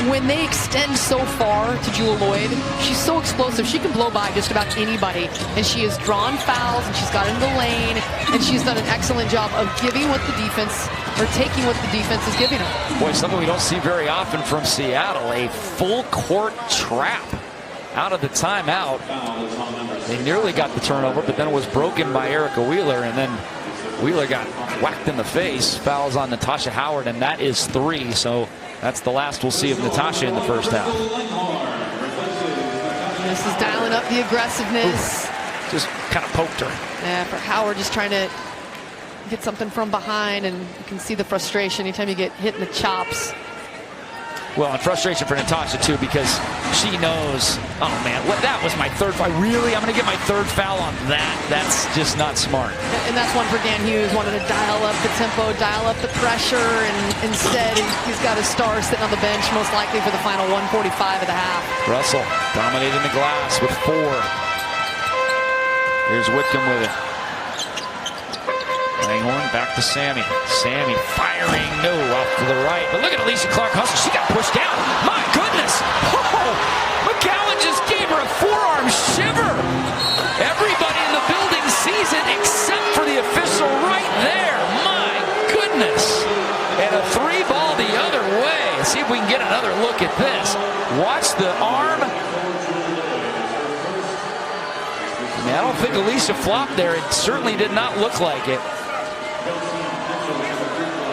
When they extend so far to Jewel Lloyd, she's so explosive. She can blow by just about anybody, and she has drawn fouls, and she's got into the lane, and she's done an excellent job of giving what the defense, or taking what the defense is giving her. Boy, something we don't see very often from Seattle, a full court trap out of the timeout. They nearly got the turnover, but then it was broken by Erica Wheeler, and then Wheeler got whacked in the face. Fouls on Natasha Howard, and that is 3, so that's the last we'll see of Natasha in the first half. This is dialing up the aggressiveness. Oof. Just kind of poked her. Yeah, for Howard, just trying to get something from behind, and you can see the frustration anytime you get hit in the chops. Well, and frustration for Natasha, too, because she knows, oh, man, that was my 3rd foul. Really? I'm going to get my 3rd foul on that? That's just not smart. And that's one for Dan Hughes, wanted to dial up the tempo, dial up the pressure, and instead he's got a star sitting on the bench, most likely for the final 1:45 of the half. Russell dominating the glass with 4. Here's Whitcomb with it. Langhorn back to Sammy. Sammy firing, no, off to the right. But look at Alicia Clark-Hustle. She got pushed down. My goodness. Oh, McCowan just gave her a forearm shiver. Everybody in the building sees it except for the official right there. My goodness. And a 3-ball the other way. Let's see if we can get another look at this. Watch the arm. I don't think Alicia flopped there. It certainly did not look like it.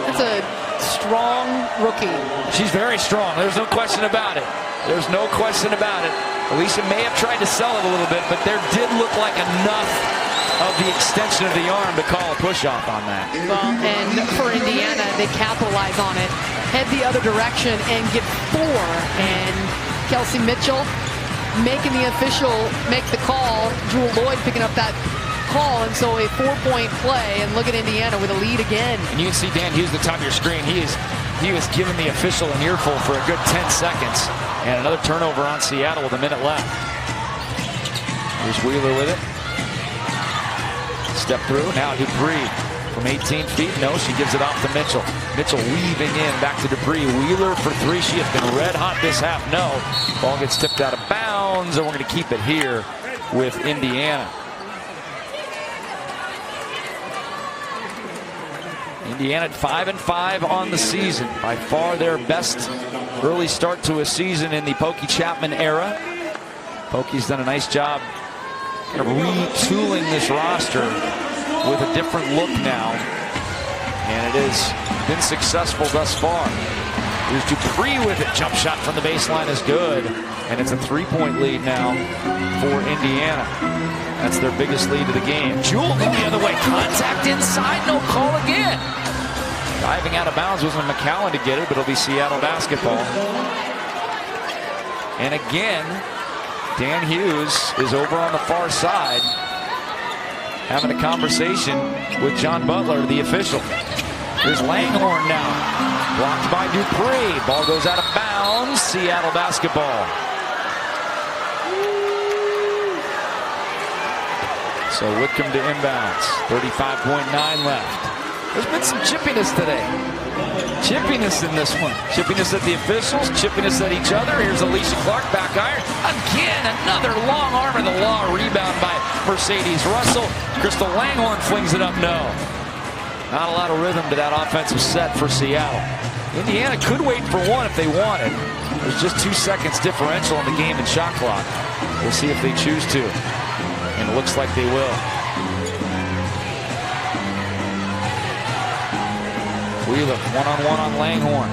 That's a strong rookie. She's very strong. There's no question about it. There's no question about it. Alicia may have tried to sell it a little bit, but there did look like enough of the extension of the arm to call a push-off on that. Well, and for Indiana, they capitalize on it, head the other direction, and get 4. And Kelsey Mitchell making the official make the call. Jewel Lloyd picking up that call, and so a 4-point play. And look at Indiana with a lead again. And you can see Dan Hughes at the top of your screen. He was giving the official an earful for a good 10 seconds. And another turnover on Seattle with a minute left. Here's Wheeler with it. Step through. Now Dupree from 18 feet. No, she gives it off to Mitchell. Mitchell weaving in back to Dupree. Wheeler for 3. She has been red hot this half. No. Ball gets tipped out of bounds, and we're going to keep it here with Indiana. Indiana at 5-5 on the season. By far their best early start to a season in the Pokey Chapman era. Pokey's done a nice job kind of retooling this roster with a different look now. And it has been successful thus far. Here's Dupree with it. Jump shot from the baseline is good. And it's a 3-point lead now for Indiana. That's their biggest lead of the game. Jewel going the other way. Contact inside. No call again. Diving out of bounds wasn't McCowan to get it, but it'll be Seattle basketball. And again, Dan Hughes is over on the far side having a conversation with John Butler, the official. Here's Langhorn now. Blocked by Dupree. Ball goes out of bounds. Seattle basketball. So Whitcomb to inbounds. 35.9 left. There's been some chippiness today. Chippiness in this one. Chippiness at the officials. Chippiness at each other. Here's Alicia Clark back iron. Again, another long arm of the law. Rebound by Mercedes Russell. Crystal Langhorn flings it up. No. Not a lot of rhythm to that offensive set for Seattle. Indiana could wait for one if they wanted. There's just 2 seconds differential in the game and shot clock. We'll see if they choose to. And it looks like they will. Wheeler, one-on-one on Langhorn.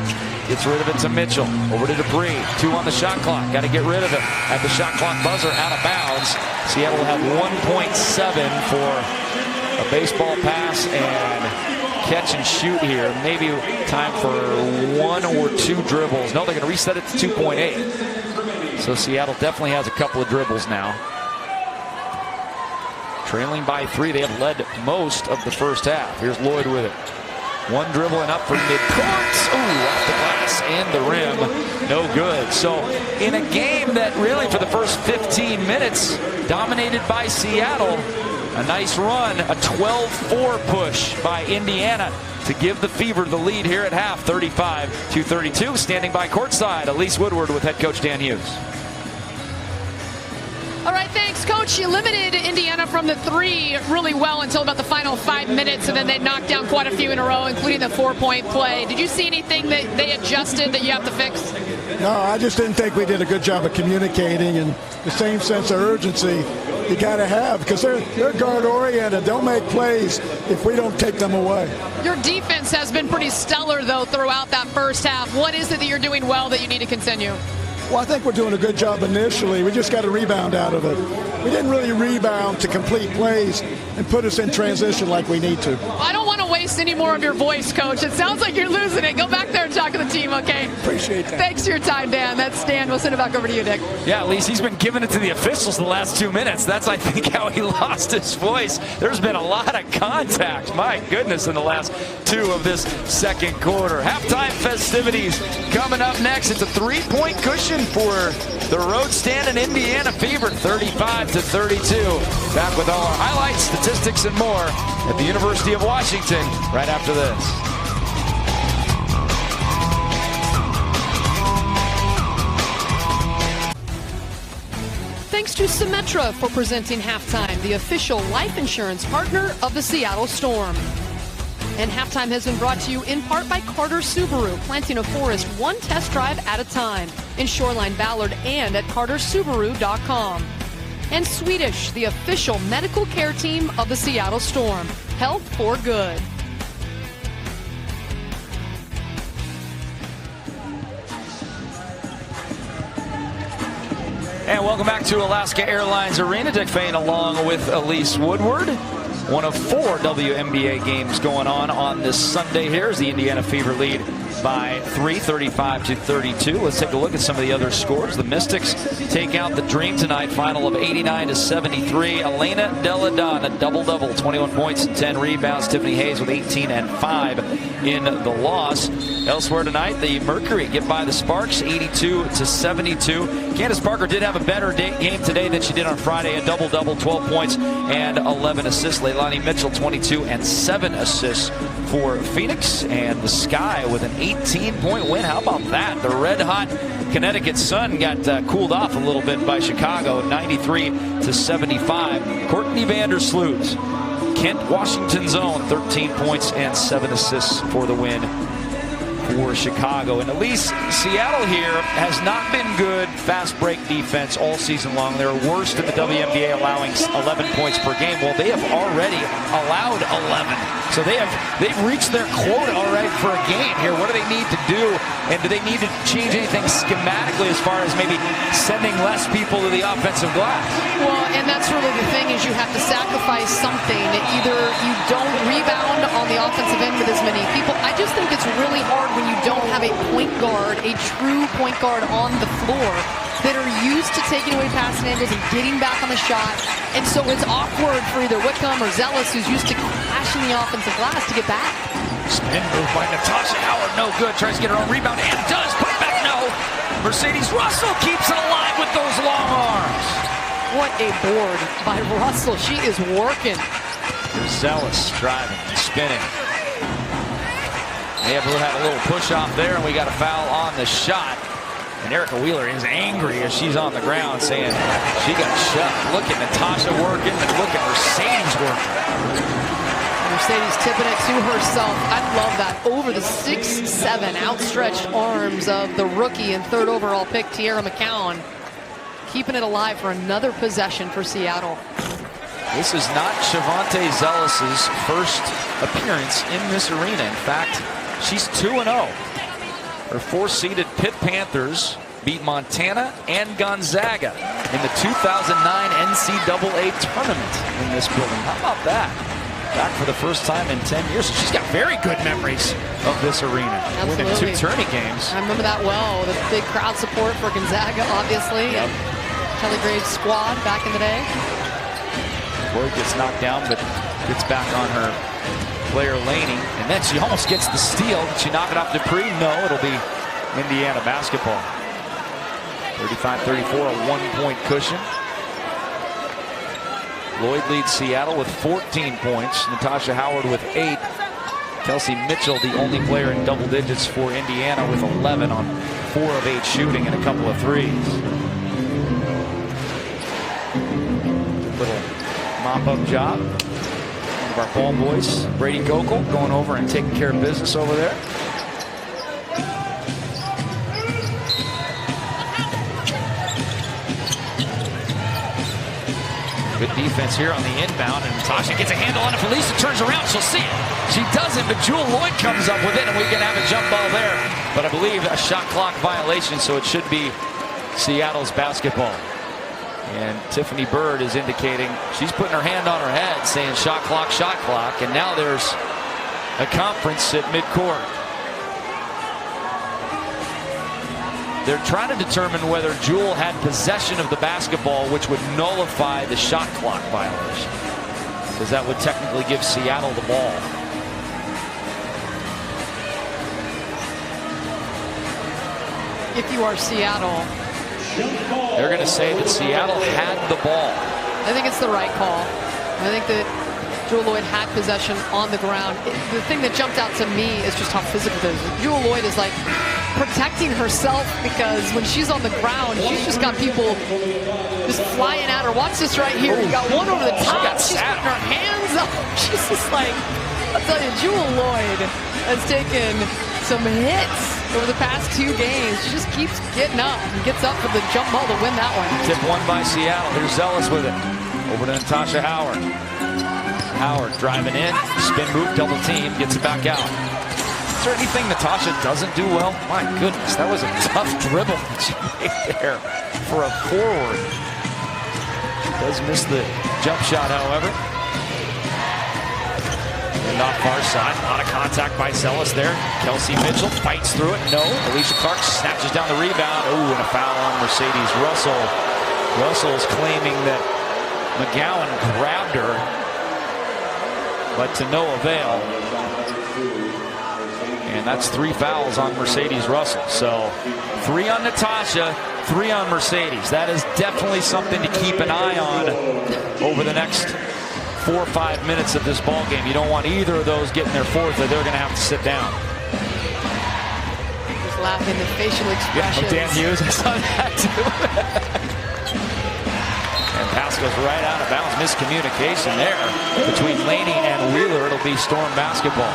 Gets rid of it to Mitchell. Over to Dupree. 2 on the shot clock. Got to get rid of it. At the shot clock buzzer, out of bounds. Seattle will have 1.7 for a baseball pass and catch and shoot here. Maybe time for 1 or 2 dribbles. No, they're going to reset it to 2.8. So Seattle definitely has a couple of dribbles now. Trailing by 3. They have led most of the first half. Here's Lloyd with it. 1 dribble and up for midcourt. Ooh, off the glass and the rim. No good. So in a game that really for the first 15 minutes dominated by Seattle, a nice run, a 12-4 push by Indiana to give the Fever the lead here at half, 35-32. Standing by courtside, Elise Woodward with head coach Dan Hughes. All right, thanks, Coach. You limited Indiana from the 3 really well until about the final 5 minutes, and then they knocked down quite a few in a row, including the 4-point play. Did you see anything that they adjusted that you have to fix? No, I just didn't think we did a good job of communicating, and the same sense of urgency you got to have, because they're guard-oriented. They'll make plays if we don't take them away. Your defense has been pretty stellar, though, throughout that first half. What is it that you're doing well that you need to continue? Well, I think we're doing a good job initially. We just got to rebound out of it. We didn't really rebound to complete plays and put us in transition like we need to. I don't want to waste any more of your voice, Coach. It sounds like you're losing it. Go back there and talk to the team, okay? Appreciate that. Thanks for your time, Dan. That's Dan. We'll send it back over to you, Nick. Yeah, at least he's been giving it to the officials the last 2 minutes. That's, I think, how he lost his voice. There's been a lot of contact, my goodness, in the last 2 of this second quarter. Halftime festivities coming up next. It's a 3-point cushion for the road stand in Indiana Fever, 35-32. Back with all our highlights, statistics, and more at the University of Washington right after this. Thanks to Symetra for presenting Halftime, the official life insurance partner of the Seattle Storm. And Halftime has been brought to you in part by Carter Subaru, planting a forest one test drive at a time in Shoreline Ballard and at cartersubaru.com. And Swedish, the official medical care team of the Seattle Storm. Health for good. And welcome back to Alaska Airlines Arena. Dick Fain along with Elise Woodward. One of 4 WNBA games going on this Sunday here as the Indiana Fever lead by 3, 35-32. Let's take a look at some of the other scores. The Mystics take out the Dream tonight, final of 89-73. Elena Delle Donne, a double-double, 21 points and 10 rebounds. Tiffany Hayes with 18 and 5 in the loss. Elsewhere tonight, the Mercury get by the Sparks, 82-72. Candace Parker did have a better game today than she did on Friday. A double-double, 12 points and 11 assists. Leilani Mitchell, 22 and 7 assists for Phoenix. And the Sky with an 18-point win. How about that? The red-hot Connecticut Sun got cooled off a little bit by Chicago, 93-75. Courtney Vandersloot, Kent Washington's own, 13 points and 7 assists for the win for Chicago. And at least Seattle here has not been good fast break defense all season long. They're worst in the WNBA, allowing 11 points per game. Well, they have already allowed 11. So they've reached their quota already for a game here. What do they need to do? And do they need to change anything schematically as far as maybe sending less people to the offensive glass? Well, and that's really the thing, is you have to sacrifice something. Either you don't rebound on the offensive end with as many people. I just think it's really hard when you don't have a point guard, a true point guard on the floor that are used to taking away passing angles and getting back on the shot. And so it's awkward for either Wickham or Zealous, who's used to crashing the offensive glass, to get back. Spin move by Natasha Howard, no good. Tries to get her own rebound and does. Put it back, no. Mercedes Russell keeps it alive with those long arms. What a board by Russell. She is working. Zealous driving, spinning. They have had a little push off there, and we got a foul on the shot. And Erica Wheeler is angry as she's on the ground, saying she got shut. Look at Natasha working, and look at Mercedes working. Mercedes tipping it to herself. I love that. Over the 6'7" outstretched arms of the rookie and 3rd overall pick, Tierra McCowan, keeping it alive for another possession for Seattle. This is not Shavonte Zealous' first appearance in this arena. In fact, she's 2-0. Her 4-seeded Pitt Panthers beat Montana and Gonzaga in the 2009 NCAA tournament in this building. How about that? Back for the first time in 10 years. So she's got very good memories of this arena. Absolutely. Winning 2 tourney games. I remember that well. The big crowd support for Gonzaga, obviously. Yep. And Kelly Graves' squad back in the day. Ward gets knocked down, but gets back on her player Laney. And then she almost gets the steal. Did she knock it off Dupree? No, it'll be Indiana basketball. 35-34, a 1-point cushion. Lloyd leads Seattle with 14 points. Natasha Howard with 8. Kelsey Mitchell, the only player in double digits for Indiana, with 11 on 4 of 8 shooting and a couple of threes. Little mop-up job. One of our ball boys, Brady Gokel, going over and taking care of business over there. Good defense here on the inbound, and Natasha gets a handle on it. Felisa turns around, she'll see it. She doesn't, but Jewel Lloyd comes up with it, and we can have a jump ball there. But I believe a shot clock violation, so it should be Seattle's basketball. And Tiffany Bird is indicating she's putting her hand on her head, saying shot clock, and now there's a conference at midcourt. They're trying to determine whether Jewel had possession of the basketball, which would nullify the shot clock violation, because that would technically give Seattle the ball. If you are Seattle, they're going to say that Seattle had the ball. I think it's the right call. I think that Jewell Loyd had possession on the ground. The thing that jumped out to me is just how physical it is. Jewell Loyd is like protecting herself because when she's on the ground, she's just got people just flying at her. Watch this right here. You got one over the top. She's putting her hands up. She's just like, I'll tell you, Jewell Loyd has taken some hits over the past 2 games. She just keeps getting up and gets up for the jump ball to win that one. Tip won by Seattle. Here's Zealous with it. Over to Natasha Howard. Howard driving in, spin move, double team, gets it back out. Is there anything Natasha doesn't do well? My goodness, that was a tough dribble that she made there for a forward. She does miss the jump shot, however. And off far side, a lot of contact by Zealous there. Kelsey Mitchell fights through it. No, Alicia Clark snatches down the rebound. Oh, and a foul on Mercedes Russell. Russell's claiming that McGowan grabbed her, but to no avail. And that's 3 fouls on Mercedes Russell. So 3 on Natasha, 3 on Mercedes. That is definitely something to keep an eye on over the next 4 or 5 minutes of this ball game. You don't want either of those getting their 4th, or they're going to have to sit down. Just laughing, the facial expressions. Yeah, Dan Hughes, I saw that too. And pass goes right out of bounds. Miscommunication there between Laney and Wheeler. It'll be Storm basketball.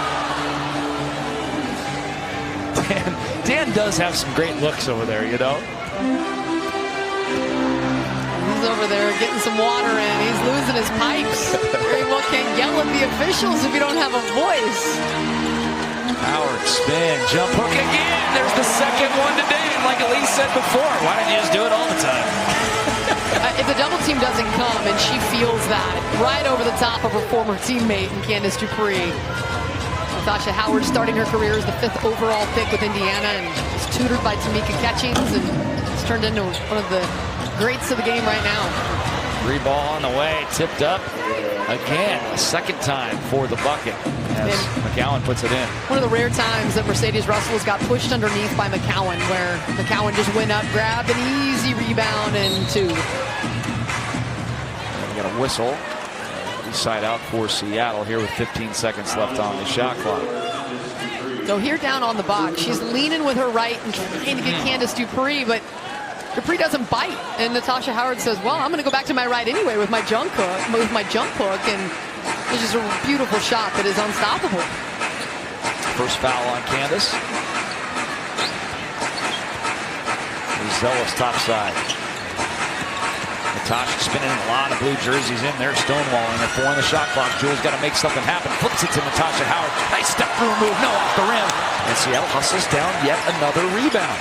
Dan does have some great looks over there, you know. He's over there getting some water in. He's losing his pipes. Very well can't yell at the officials if you don't have a voice. Howard spin, jump hook again. There's the second one today. And like Elise said before, why don't you just do it all the time? If the double team doesn't come and she feels that right over the top of her former teammate in Candice Dupree. Natasha Howard starting her career as the 5th overall pick with Indiana and is tutored by Tamika Catchings and it's turned into one of the greats of the game right now. 3 ball on the way, tipped up again, a second time for the bucket as McCowan puts it in. One of the rare times that Mercedes Russell has got pushed underneath by McCowan, where McCowan just went up, grabbed an easy rebound and 2. We got a whistle. Side out for Seattle here with 15 seconds left on the shot clock. So here down on the box, she's leaning with her right and trying to get Candice Dupree, but Dupree doesn't bite. And Natasha Howard says, well, I'm going to go back to my right anyway with my jump hook. And it's just a beautiful shot that is unstoppable. First foul on Candice. Zealous top side. Natasha spinning a lot of blue jerseys in there, stonewalling her 4 on the shot clock. Jewell's got to make something happen. Flips it to Natasha Howard. Nice step through move, no off the rim. And Seattle hustles down yet another rebound.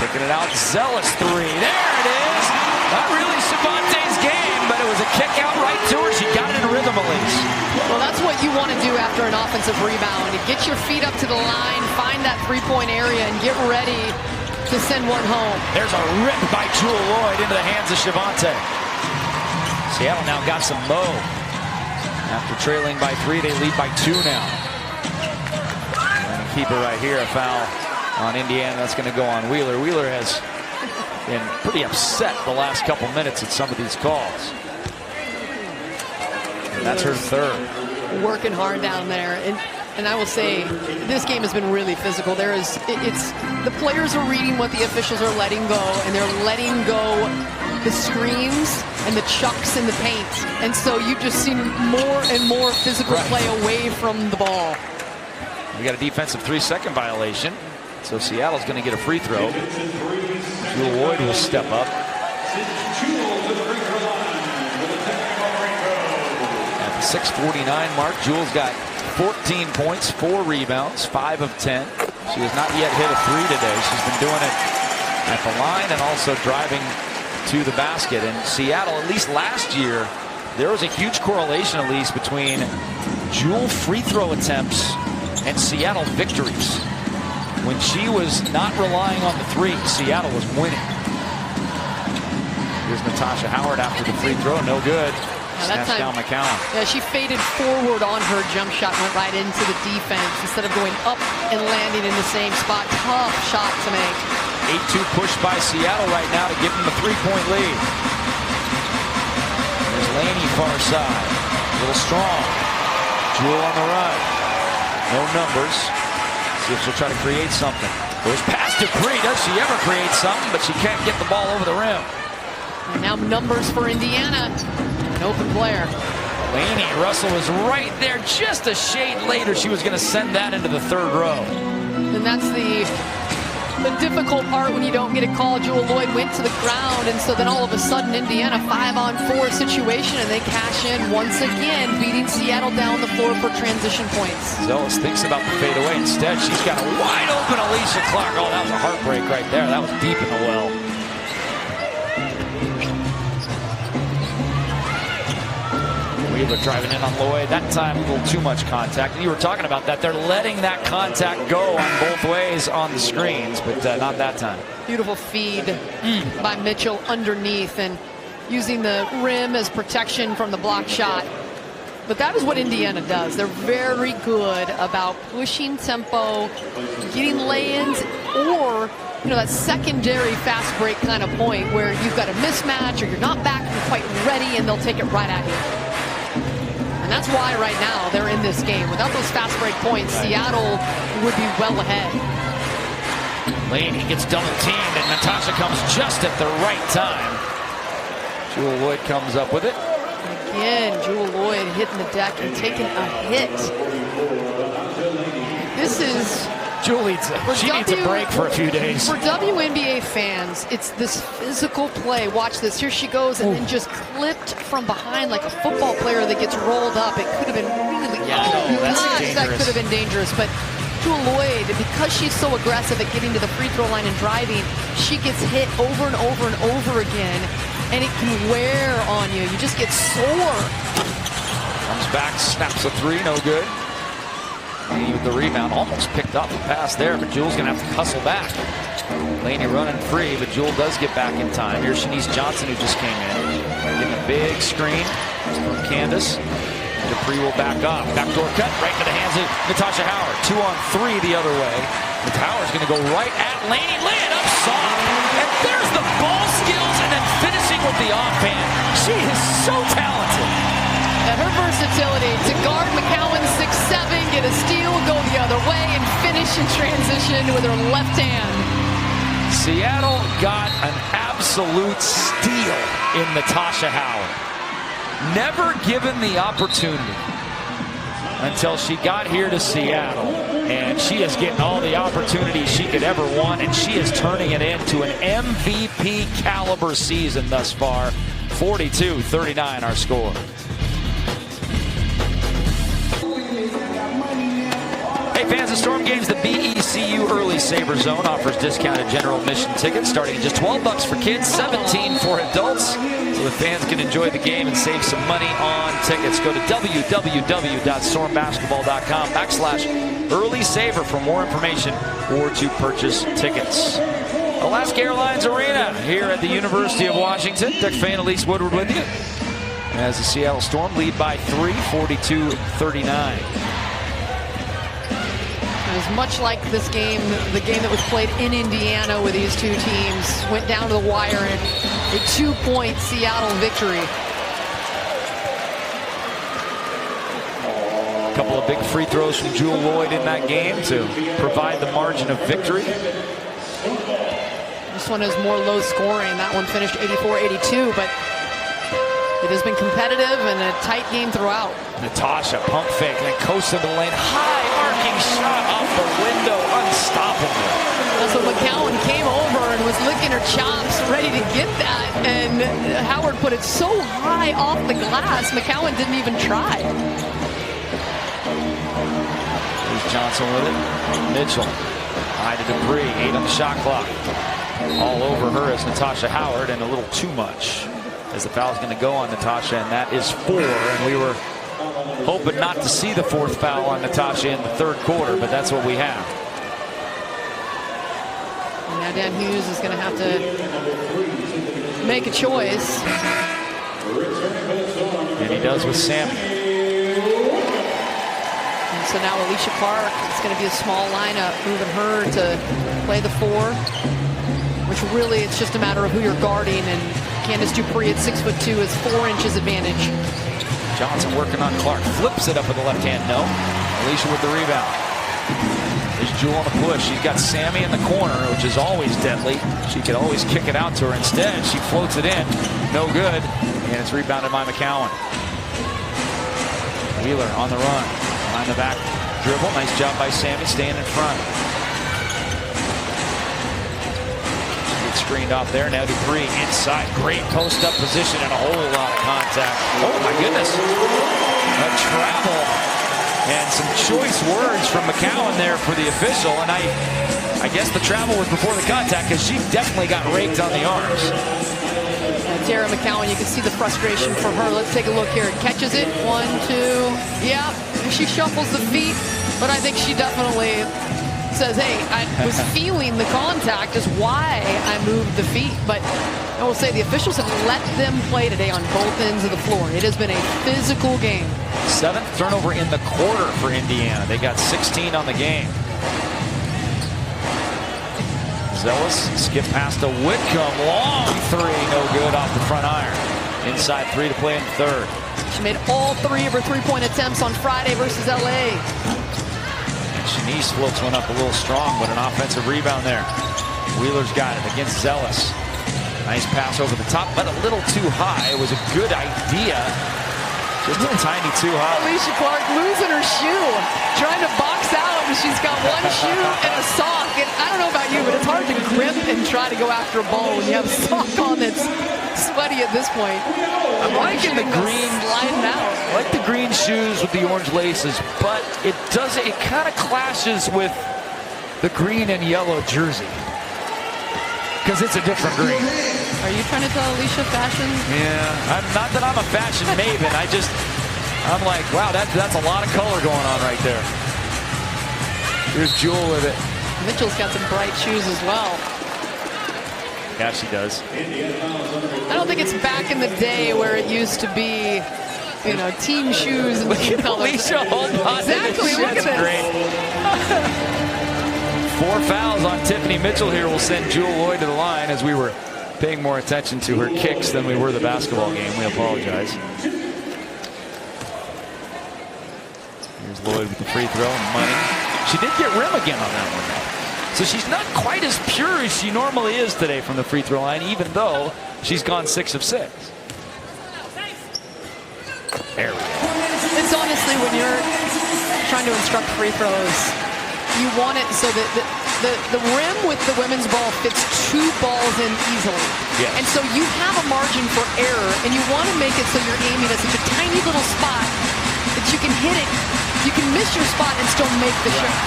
Kicking it out, Zealous 3. There it is. Not really Shavante's game, but it was a kick out right to her. She got it in rhythm, Elise. Well, that's what you want to do after an offensive rebound. You get your feet up to the line, find that 3-point area, and get ready to send one home. There's a rip by Jewell Loyd into the hands of Shavante. Seattle now got some mo. After trailing by 3, they lead by 2 now. And a keeper right here, a foul on Indiana. That's going to go on Wheeler. Wheeler has been pretty upset the last couple minutes at some of these calls. And that's her 3rd. Working hard down there. And I will say, this game has been really physical. The players are reading what the officials are letting go, and they're letting go the screens and the chucks in the paint. And so you've just seen more and more physical play away from the ball. We got a defensive 3-second violation. So Seattle's going to get a free throw. Jewell Loyd will step up. At the 6:49 mark, Jewell's got 14 points, 4 rebounds, 5 of 10. She has not yet hit a 3 today. She's been doing it at the line and also driving to the basket. And Seattle, at least last year, there was a huge correlation, at least, between Jewell free throw attempts and Seattle victories. When she was not relying on the 3, Seattle was winning. Here's Natasha Howard after the free throw, no good. Snatched down McCowan. Yeah, she faded forward on her jump shot, went right into the defense instead of going up and landing in the same spot. Tough shot to make. 8-2 push by Seattle right now to give them a 3-point lead. There's Laney far side. A little strong. Jewel on the run. No numbers. See if she'll try to create something. Goes past Dupree. Does she ever create something? But she can't get the ball over the rim. And now numbers for Indiana. An open player. Laney, Russell was right there just a shade later. She was going to send that into the third row. And that's the difficult part when you don't get a call. Jewel Lloyd went to the ground, and so then all of a sudden Indiana 5-on-4 situation, and they cash in once again, beating Seattle down the floor for transition points. Zealous thinks about the fadeaway. Instead, she's got a wide open Alicia Clark. Oh, that was a heartbreak right there. That was deep in the well. Wheeler driving in on Lloyd. That time a little too much contact. And you were talking about that. They're letting that contact go on both ways on the screens, but not that time. Beautiful feed by Mitchell underneath and using the rim as protection from the block shot. But that is what Indiana does. They're very good about pushing tempo, getting lay-ins, or that secondary fast break kind of point where you've got a mismatch or you're not back quite ready, and they'll take it right at you. And that's why right now they're in this game. Without those fast break points, Seattle would be well ahead. Laney gets double teamed, and Natasha comes just at the right time. Jewel Lloyd comes up with it. Again, Jewel Lloyd hitting the deck and taking a hit. This is... She needs a break for a few days. For WNBA fans, it's this physical play. Watch this. Here she goes, and then just clipped from behind like a football player that gets rolled up. It could have been really, that could have been dangerous. But Jewel Lloyd, because she's so aggressive at getting to the free throw line and driving, she gets hit over and over and over again, and it can wear on you. You just get sore. Comes back, snaps a three, no good. Laney with the rebound, almost picked up the pass there, but Jewel's going to have to hustle back. Laney running free, but Jewel does get back in time. Here's Shanice Johnson, who just came in. Getting a big screen from Candace. Dupree will back up. Backdoor cut right into the hands of Natasha Howard. 2 on 3 the other way. But Howard's going to go right at Laney. Lay it up soft. And there's the ball skills and then finishing with the offhand. She is so talented. And her versatility to guard McCowan 6'7", get a steal, go the other way, and finish in transition with her left hand. Seattle got an absolute steal in Natasha Howard. Never given the opportunity until she got here to Seattle. And she is getting all the opportunities she could ever want, and she is turning it into an MVP caliber season thus far. 42-39 our score. Hey fans of Storm Games, the BECU Early Saver Zone offers discounted general admission tickets starting at just $12 for kids, $17 for adults. So the fans can enjoy the game and save some money on tickets. Go to www.stormbbasketball.com/Early Saver for more information or to purchase tickets. Alaska Airlines Arena here at the University of Washington. Dick Fain, Elise Woodward with you as the Seattle Storm lead by 3, 42-39. It was much like this game, the game that was played in Indiana with these two teams. Went down to the wire and a 2-point Seattle victory. A couple of big free throws from Jewel Lloyd in that game to provide the margin of victory. This one is more low scoring. That one finished 84-82, but it has been competitive and a tight game throughout. Natasha pump fake, then coast into the lane. High arcing shot off the window, unstoppable. So McCowan came over and was licking her chops, ready to get that, and Howard put it so high off the glass, McCowan didn't even try. There's Johnson with it. Mitchell, high to Dupree, 8 on the shot clock. All over her is Natasha Howard, and a little too much, as the foul is going to go on Natasha, and that is 4. And we were hoping not to see the 4th foul on Natasha in the 3rd quarter, but that's what we have. And now Dan Hughes is going to have to make a choice. And he does with Sammy. And so now Alicia Clark, it's going to be a small lineup, moving her to play the 4. Which really, it's just a matter of who you're guarding, and Candice Dupree at 6'2" is 4 inches advantage. Johnson working on Clark. Flips it up with the left hand. No. Alicia with the rebound. There's Jewel on the push. She's got Sammy in the corner, which is always deadly. She could always kick it out to her. Instead, she floats it in. No good. And it's rebounded by McCowan. Wheeler on the run. Behind the back dribble. Nice job by Sammy staying in front. Screened off there. Now Dupree inside. Great post-up position and a whole lot of contact. Oh, my goodness. A travel and some choice words from McCowan there for the official. And I guess the travel was before the contact because she definitely got raked on the arms. Tara McCowan, you can see the frustration for her. Let's take a look here. Catches it. 1, 2. Yeah, she shuffles the feet, but I think she definitely says, hey, I was feeling the contact is why I moved the feet. But I will say the officials have let them play today on both ends of the floor. It has been a physical game. 7th turnover in the quarter for Indiana. They got 16 on the game. Zealous skip past to Whitcomb. Long three, no good off the front iron. Inside 3 to play in the 3rd. She made all 3 of her three-point attempts on Friday versus LA. Shanice floats one up a little strong, but an offensive rebound there. Wheeler's got it against Zealous. Nice pass over the top, but a little too high. It was a good idea. Just a tiny too high. Alicia Clark losing her shoe, trying to box out, and she's got one shoe and a sock. And I don't know about you, but it's hard to grip and try to go after a ball when you have a sock on that's sweaty at this point. I'm liking the green sliding out. I like the green shoes with the orange laces, but it kind of clashes with the green and yellow jersey because it's a different green. Are you trying to tell Alicia fashion? Yeah, not that I'm a fashion maven. I'm like, wow, that's a lot of color going on right there. Here's Jewel with it. Mitchell's got some bright shoes as well. Yeah, she does. I don't think it's back in the day where it used to be, you know, team shoes and team colors. Alicia, hold on. Exactly, look at this. Great. 4 fouls on Tiffany Mitchell here will send Jewel Lloyd to the line as we were paying more attention to her kicks than we were the basketball game. We apologize. Here's Lloyd with the free throw and money. She did get rim again on that one, though. So she's not quite as pure as she normally is today from the free throw line, even though she's gone 6 of 6. There we go. It's honestly when you're trying to instruct free throws, you want it so that the rim with the women's ball fits 2 balls in easily. Yes. And so you have a margin for error, and you want to make it so you're aiming at such a tiny little spot that you can hit it. You can miss your spot and still make the shot.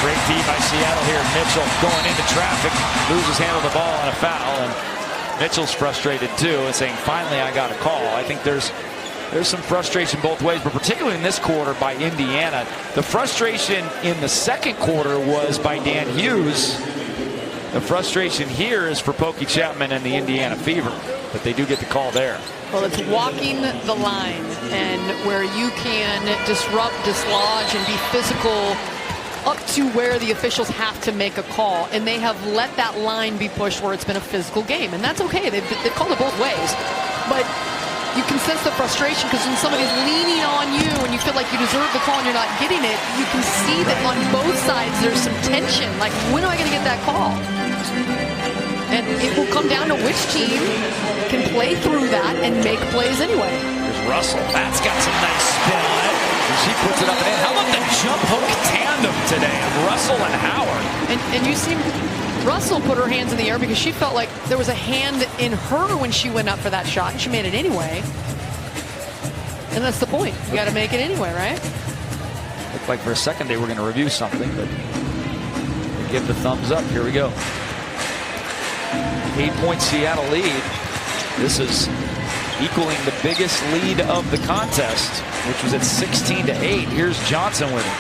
Great D by Seattle here. Mitchell going into traffic, loses handle of the ball and a foul. And Mitchell's frustrated too and saying, finally I got a call. I think there's some frustration both ways, but particularly in this quarter by Indiana. The frustration in the 2nd quarter was by Dan Hughes. The frustration here is for Pokey Chapman and the Indiana Fever, but they do get the call there. Well, it's walking the line, and where you can disrupt, dislodge, and be physical up to where the officials have to make a call, and they have let that line be pushed where it's been a physical game, and that's okay. They've called it both ways, but you can sense the frustration because when somebody's leaning on you and you feel like you deserve the call and you're not getting it, you can see that on both sides there's some tension. Like, when am I going to get that call? And it will come down to which team can play through that and make plays anyway. There's Russell. That's got some nice spin on it. And she puts it up and in. How about the jump hook tandem today of Russell and Howard? And you see Russell put her hands in the air because she felt like there was a hand in her when she went up for that shot, and she made it anyway. And that's the point. You got to make it anyway, right? Looked like for a second they were going to review something, but they give the thumbs up. Here we go. 8-point Seattle lead. This is equaling the biggest lead of the contest, which was at 16-8. Here's Johnson with it.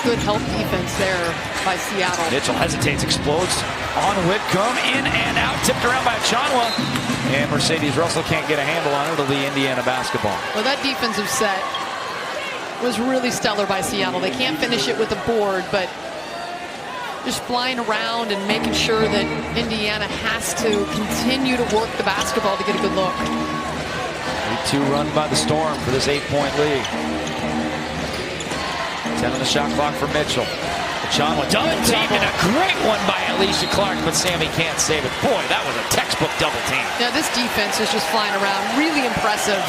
Good help defense there by Seattle. Mitchell hesitates, explodes on Whitcomb, in and out, tipped around by Chanwa. And Mercedes Russell can't get a handle on it. It'll be Indiana basketball. Well, that defensive set was really stellar by Seattle. They can't finish it with a board, but just flying around and making sure that Indiana has to continue to work the basketball to get a good look. 8-2 run by the Storm for this 8-point lead. 10 on the shot clock for Mitchell. Achonwa double team and a great one by Alicia Clark, but Sammy can't save it. Boy, that was a textbook double team. Now this defense is just flying around. Really impressive.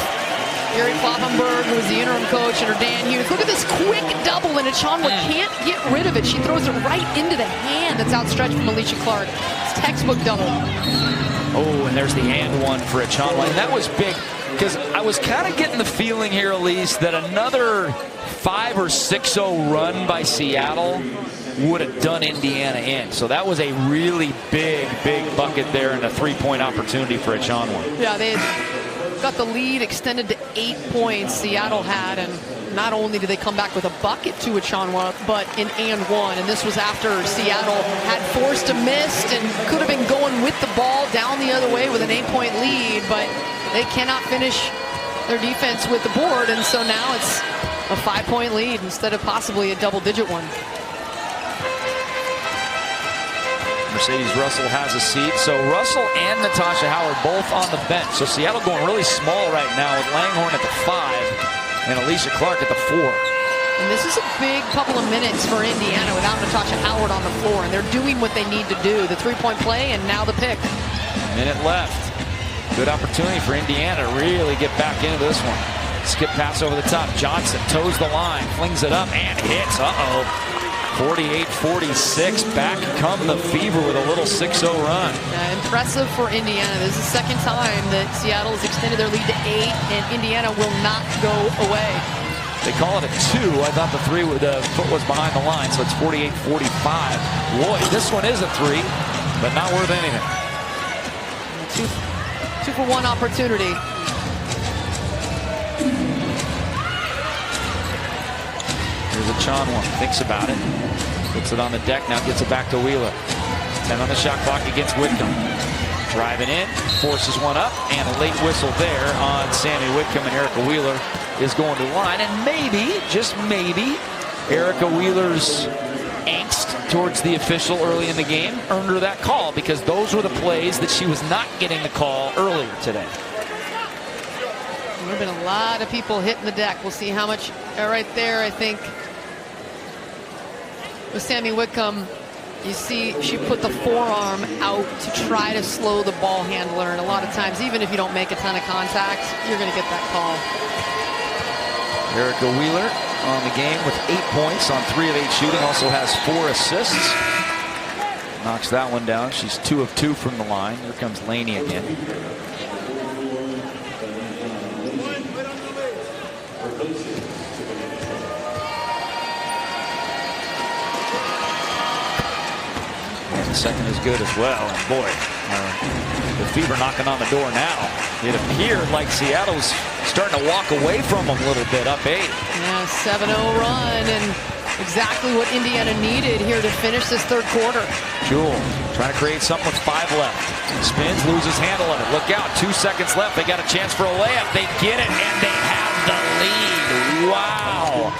Gary Kloppenberg, who's the interim coach, and her Dan Hughes. Look at this quick double, and Achonwa can't get rid of it. She throws it right into the hand that's outstretched from Alicia Clark. It's textbook double. Oh, and there's the and one for Achonwa. And that was big, because I was kind of getting the feeling here, Elise, that another 5 or 6-0 run by Seattle would have done Indiana in. So that was a really big bucket there and a 3-point opportunity for Achonwa. Yeah, they got the lead extended to 8 points Seattle had, and not only did they come back with a bucket to Achonwa, but an and one. And this was after Seattle had forced a miss and could have been going with the ball down the other way with an 8-point lead, but they cannot finish their defense with the board, and so now it's a 5-point lead instead of possibly a double-digit one. Mercedes Russell has a seat. So Russell and Natasha Howard both on the bench. So Seattle going really small right now with Langhorne at the 5 and Alicia Clark at the 4. And this is a big couple of minutes for Indiana without Natasha Howard on the floor, and they're doing what they need to do. The 3-point play and now the pick. Minute left. Good opportunity for Indiana to really get back into this one. Skip pass over the top. Johnson toes the line, flings it up and hits. 48-46. Back come the Fever with a little 6-0 run. Impressive for Indiana. This is the second time that Seattle has extended their lead to 8, and Indiana will not go away. They call it a 2. I thought the foot was behind the line, so it's 48-45. Boy, this one is a 3, but not worth anything. Two for one opportunity. Here's Achonwa, thinks about it. Puts it on the deck, now gets it back to Wheeler. 10 on the shot clock against Whitcomb. Driving in, forces one up, and a late whistle there on Sammy Whitcomb, and Erica Wheeler is going to the line. And maybe, just maybe, Erica Wheeler's angst towards the official early in the game earned her that call, because those were the plays that she was not getting the call earlier today. There have been a lot of people hitting the deck. We'll see how much. Right there, I think, with Sammy Whitcomb, you see she put the forearm out to try to slow the ball handler. And a lot of times, even if you don't make a ton of contact, you're going to get that call. Erica Wheeler on the game with 8 points on 3 of 8 shooting. Also has 4 assists. Knocks that one down. She's 2 of 2 from the line. Here comes Laney again. Second is good as well. And boy, the Fever knocking on the door now. It appeared like Seattle's starting to walk away from them a little bit, up 8. Yeah, 7-0 run, and exactly what Indiana needed here to finish this third quarter. Jewell trying to create something with 5 left. Spins, loses handle of it. Look out, 2 seconds left. They got a chance for a layup. They get it, and they have the lead. Wow.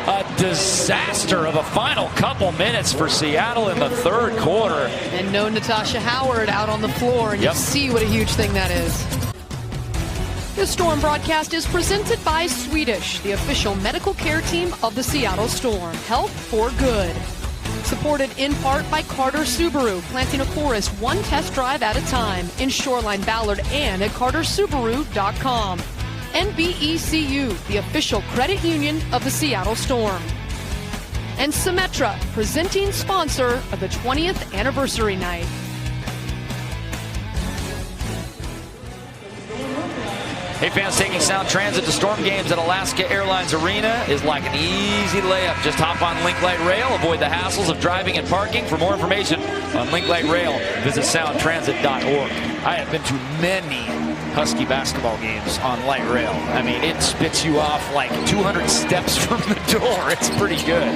A disaster of a final couple minutes for Seattle in the third quarter. And no Natasha Howard out on the floor, and you see what a huge thing that is. This Storm broadcast is presented by Swedish, the official medical care team of the Seattle Storm. Health for good. Supported in part by Carter Subaru, planting a forest one test drive at a time in Shoreline, Ballard, and at cartersubaru.com. NBECU, the official credit union of the Seattle Storm. And Symetra, presenting sponsor of the 20th anniversary night. Hey fans, taking Sound Transit to Storm games at Alaska Airlines Arena is like an easy layup. Just hop on Link Light Rail, avoid the hassles of driving and parking. For more information on Link Light Rail, visit soundtransit.org. I have been to many Husky basketball games on light rail. I mean, it spits you off like 200 steps from the door. It's pretty good.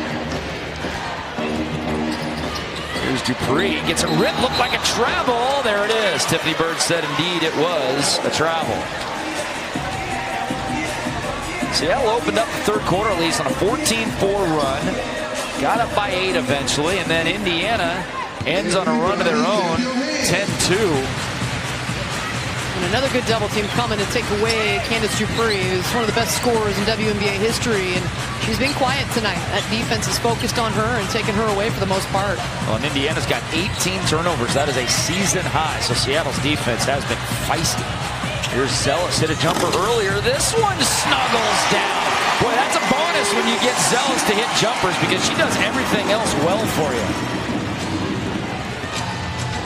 Here's Dupree, gets it ripped, looked like a travel. There it is. Tiffany Bird said indeed it was a travel. Seattle opened up the third quarter, at least, on a 14-4 run. got up by 8 eventually, and then Indiana ends on a run of their own, 10-2. And another good double team coming to take away Candace Dupree, who's one of the best scorers in WNBA history, and she's been quiet tonight. That defense is focused on her and taking her away for the most part. Well, and Indiana's got 18 turnovers. That is a season high, so Seattle's defense has been feisty. Here's Zealous, hit a jumper earlier. This one snuggles down. Boy, that's a bonus when you get Zealous to hit jumpers because she does everything else well for you.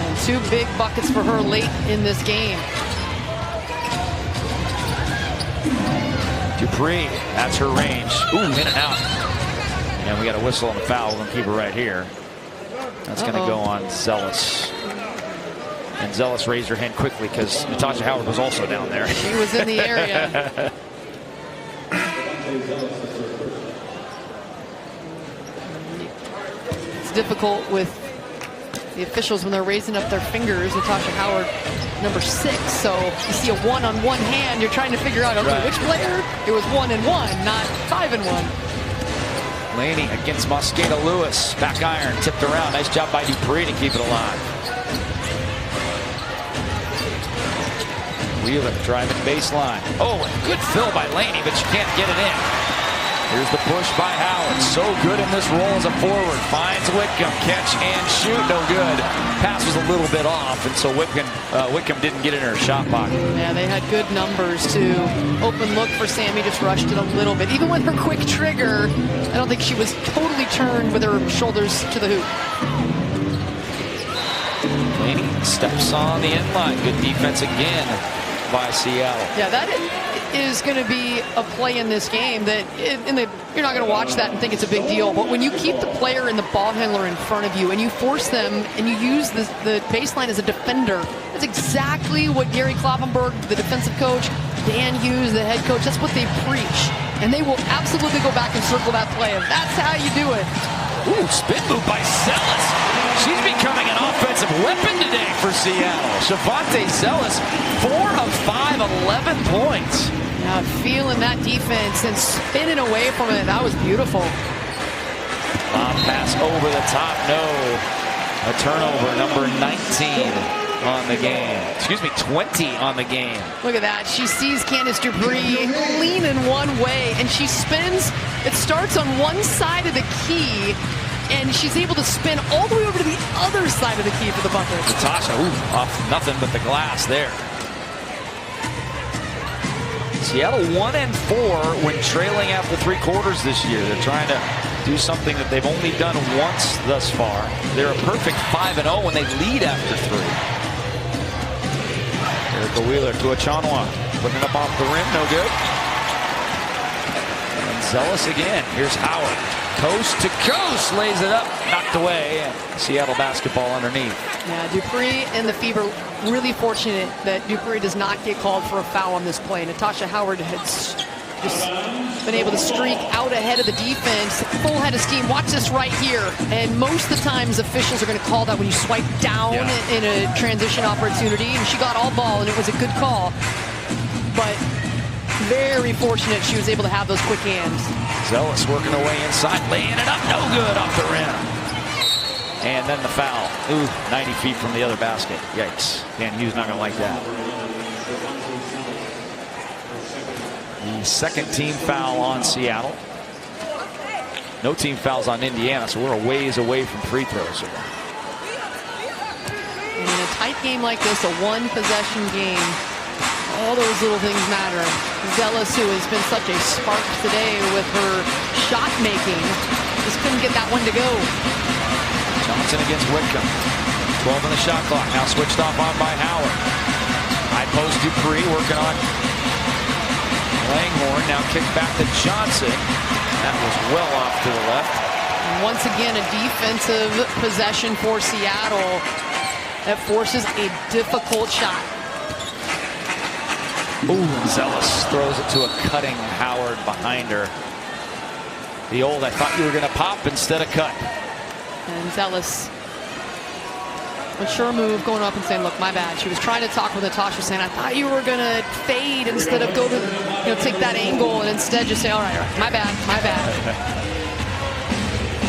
And 2 big buckets for her late in this game. Dupree, that's her range. Ooh, in and out. And we got a whistle on the foul. We're going to keep it right here. That's going to go on Zealous. And Zealous raised her hand quickly because Natasha Howard was also down there. She was in the area. It's difficult with the officials when they're raising up their fingers. Natasha Howard, number 6. So you see a 1-on-1 hand. You're trying to figure out, okay, which player? It was 1-1, not 5-1. Laney against Mosqueda Lewis. Back iron, tipped around. Nice job by Dupree to keep it alive. Wheeler driving baseline. Oh, good fill by Laney, but she can't get it in. Here's the push by Howard. So good in this role as a forward. Finds Whitcomb. Catch and shoot. No good. Pass was a little bit off, and so Whitcomb didn't get in her shot pocket. Yeah, they had good numbers too. Open look for Sammy, just rushed it a little bit. Even with her quick trigger, I don't think she was totally turned with her shoulders to the hoop. Laney steps on the end line. Good defense again by Seattle. Yeah, that is going to be a play in this game that you're not going to watch that and think it's a big deal. But when you keep the player and the ball handler in front of you and you force them and you use the baseline as a defender, that's exactly what Gary Kloppenberg, the defensive coach, Dan Hughes, the head coach, that's what they preach. And they will absolutely go back and circle that play. And that's how you do it. Ooh, spin move by Zealous. She's becoming an offensive weapon today for Seattle. Shavonte Zealous, 4 of 5, 11 points. Now feeling that defense and spinning away from it, that was beautiful. Lob pass over the top, no. A turnover, number 19 on the game. Excuse me, 20 on the game. Look at that. She sees Candace Dupree leaning one way, and she spins. It starts on one side of the key, and she's able to spin all the way over to the other side of the key for the bucket. Natasha, off nothing but the glass there. Seattle 1-4 when trailing after 3 quarters this year. They're trying to do something that they've only done once thus far. They're a perfect 5-0 when they lead after 3. Erica Wheeler to Achanwa, putting it up off the rim, no good. And Zealous again. Here's Howard, coast to coast, lays it up, knocked away. Seattle basketball underneath. Yeah, Dupree and the Fever really fortunate that Dupree does not get called for a foul on this play. Natasha Howard has just been able to streak out ahead of the defense, full head of steam. Watch this right here. And most of the times officials are going to call that when you swipe down in a transition opportunity. And she got all ball, and it was a good call. But very fortunate she was able to have those quick hands. Zealous working her way inside, laying it up, no good off the rim. And then the foul. Ooh, 90 feet from the other basket. Yikes. Dan Hughes not going to like that. The second team foul on Seattle. No team fouls on Indiana, so we're a ways away from free throws here. And in a tight game like this, a one-possession game, all those little things matter. Zealous, who has been such a spark today with her shot making, just couldn't get that one to go. Johnson against Whitcomb. 12 on the shot clock. Now switched off on by Howard. High post Dupree working on Langhorne. Now kick back to Johnson. That was well off to the left. And once again, a defensive possession for Seattle that forces a difficult shot. Ooh, Zealous throws it to a cutting Howard behind her. The old, I thought you were going to pop instead of cut. And Zealous, a sure move, going up and saying, look, my bad. She was trying to talk with Natasha, saying, I thought you were going to fade instead of go to, take that angle, and instead just say, all right, my bad, my bad.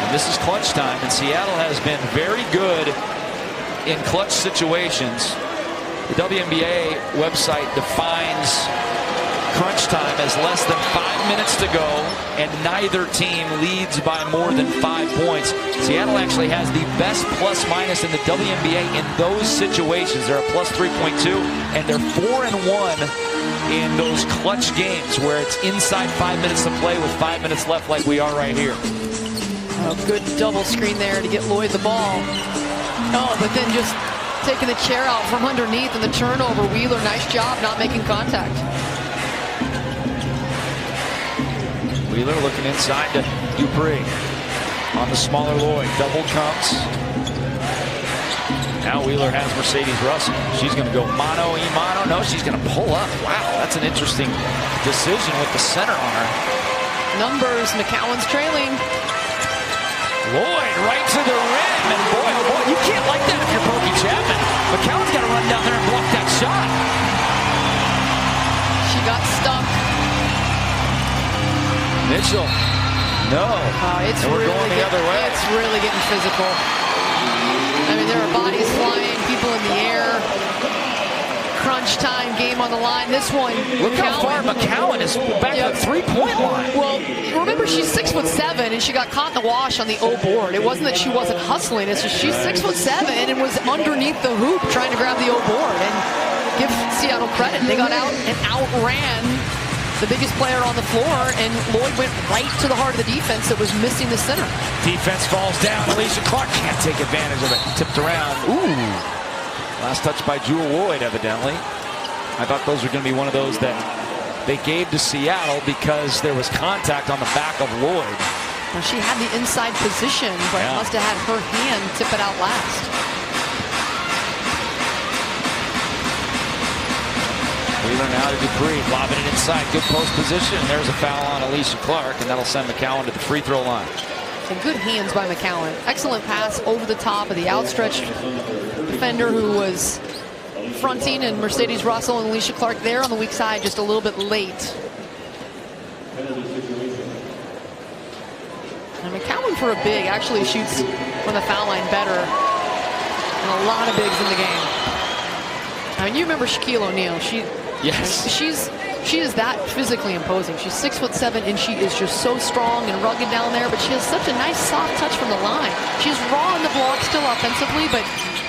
And this is clutch time, and Seattle has been very good in clutch situations. The WNBA website defines crunch time as less than 5 minutes to go, and neither team leads by more than 5 points. Seattle actually has the best plus-minus in the WNBA in those situations. They're a plus 3.2, and they're 4-1 in those clutch games where it's inside 5 minutes to play with 5 minutes left, like we are right here. Oh, good double screen there to get Lloyd the ball. Oh, but then just taking the chair out from underneath and the turnover. Wheeler, nice job not making contact. Wheeler looking inside to Dupree on the smaller Lloyd. Double comes. Now Wheeler has Mercedes Russell. She's going to go mano-a-mano. No, she's going to pull up. Wow, that's an interesting decision with the center on her. Numbers, McCowan's trailing. Lloyd right to the rim, and boy, oh boy, you can't like that if you're Pokey Chapman. McCowan's got to run down there and block that shot. She got stuck. Mitchell, no. It's and we're really going the other way. It's really getting physical. I mean, there are bodies flying, people in the air. Crunch time, game on the line. This one, look how far McCowan is back to the three-point line. Well, remember, she's 6'7", and she got caught in the wash on the O board. It wasn't that she wasn't hustling. It's just she's 6'7" and was underneath the hoop trying to grab the O board. And give Seattle credit. They got out and outran the biggest player on the floor, and Lloyd went right to the heart of the defense that was missing the center. Defense falls down. Alicia Clark can't take advantage of it. Tipped around. Ooh. Last touch by Jewell Lloyd, evidently. I thought those were going to be one of those that they gave to Seattle because there was contact on the back of Lloyd. Well, she had the inside position, but must have had her hand tip it out last. Wheeler now to Dupree, lobbing it inside. Good post position. There's a foul on Alicia Clark, and that'll send McCowan to the free throw line. And good hands by McCowan. Excellent pass over the top of the outstretched defender who was fronting, and Mercedes Russell and Alicia Clark there on the weak side just a little bit late. And McCowan, for a big, actually shoots from the foul line better than a lot of bigs in the game. I mean, you remember Shaquille O'Neal. She is that physically imposing. She's 6'7", and she is just so strong and rugged down there, but she has such a nice soft touch from the line. She's raw in the block still offensively, but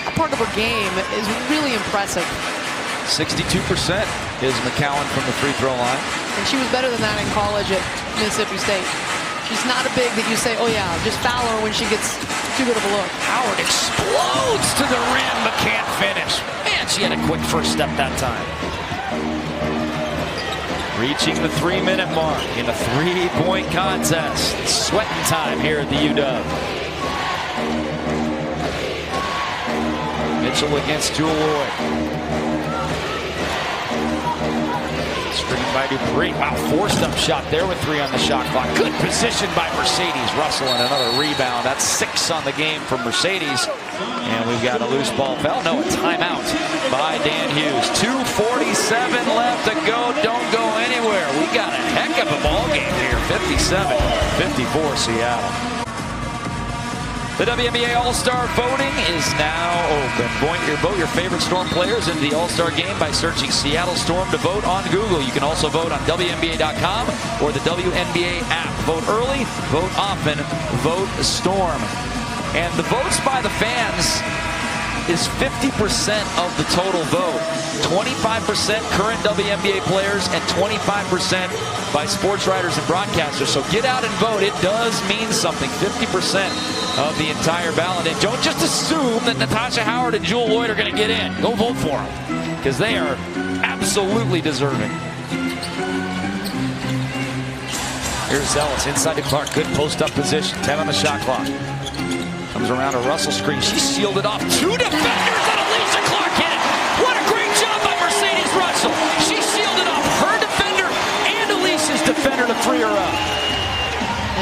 that part of her game is really impressive. 62% is McCowan from the free throw line. And she was better than that in college at Mississippi State. She's not a big that you say, oh yeah, just foul her when she gets too good of a look. Howard explodes to the rim, but can't finish. Man, she had a quick first step that time. Reaching the 3-minute mark in a 3-point contest. Sweating time here at the UW. Mitchell against Jewell Lloyd. Screen by Dupree. Wow, forced up shot there with 3 on the shot clock. Good position by Mercedes Russell, and another rebound. That's 6 on the game from Mercedes. And we've got a loose ball foul. No, a timeout by Dan Hughes. 2:47 left to go. Don't go anywhere. We got a heck of a ball game here. 57-54 Seattle. The WNBA All-Star voting is now open. Vote your favorite Storm players into the All-Star game by searching Seattle Storm to vote on Google. You can also vote on WNBA.com or the WNBA app. Vote early, vote often, vote Storm. And the votes by the fans is 50% of the total vote. 25% current WNBA players and 25% by sports writers and broadcasters. So get out and vote. It does mean something. 50% of the entire ballot. And don't just assume that Natasha Howard and Jewell Lloyd are going to get in. Go vote for them because they are absolutely deserving. Here's Ellis inside to Clark. Good post-up position. 10 on the shot clock. Comes around a Russell screen. She shielded off 2 defenders, and Alicia Clark hit it. What a great job by Mercedes Russell. She shielded off her defender and Alicia's defender to free her up.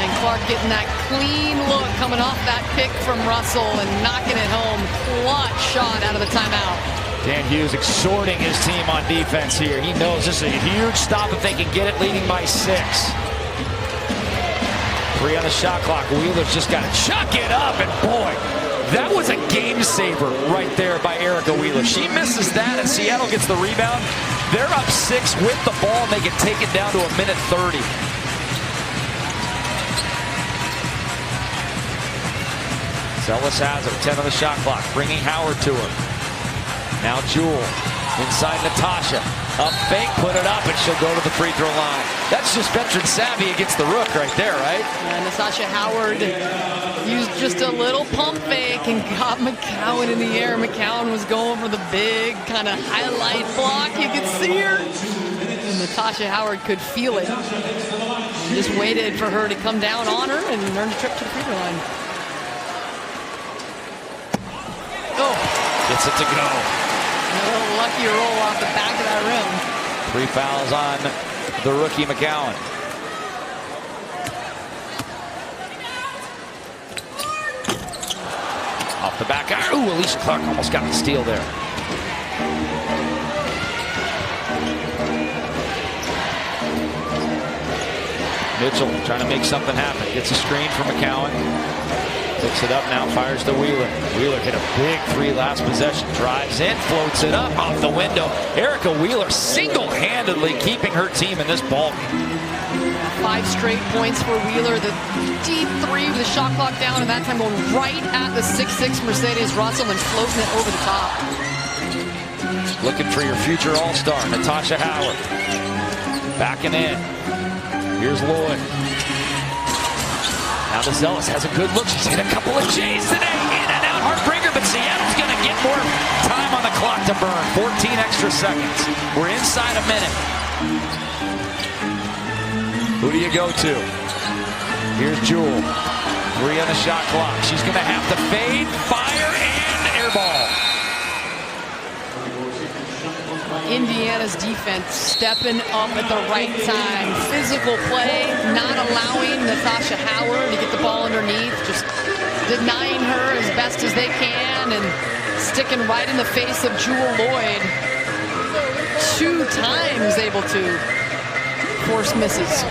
And Clark getting that clean look coming off that pick from Russell and knocking it home. Clutch shot out of the timeout. Dan Hughes exhorting his team on defense here. He knows this is a huge stop if they can get it, leading by 6. 3 on the shot clock. Wheeler's just got to chuck it up, and boy, that was a game saver right there by Erica Wheeler. She misses that, and Seattle gets the rebound. They're up 6 with the ball, and they can take it down to a minute 30. Ellis has it, 10 on the shot clock, bringing Howard to her. Now Jewel inside Natasha. Up fake, put it up, and she'll go to the free throw line. That's just veteran savvy against the rook right there, right? Natasha Howard used just a little pump fake and got McCowan in the air. McCowan was going for the big kind of highlight block. You could see her. And Natasha Howard could feel it. She just waited for her to come down on her and earn a trip to the free throw line. Oh. Gets it to go. A little lucky roll off the back of that rim. 3 fouls on the rookie McCowan. Off the back. Ooh, Alicia Clark almost got the steal there. Mitchell trying to make something happen. Gets a screen from McCowan. Picks it up now, fires to Wheeler. Wheeler hit a big 3 last possession. Drives in, floats it up off the window. Erica Wheeler single-handedly keeping her team in this ball game. 5 straight points for Wheeler. The deep 3 with the shot clock down, and that time going right at the 6'6" Mercedes Russell and floating it over the top. Looking for your future all-star, Natasha Howard. Backing in. Here's Lloyd. Now DeZellis has a good look. She's hit a couple of J's today. In and out, heartbreaker, but Seattle's going to get more time on the clock to burn. 14 extra seconds. We're inside a minute. Who do you go to? Here's Jewel. 3 on the shot clock. She's going to have to fade, fire, and air ball. Indiana's defense stepping up at the right time. Physical play, not allowing Natasha Howard to get the ball underneath, just denying her as best as they can and sticking right in the face of Jewel Lloyd. 2 times able to force misses.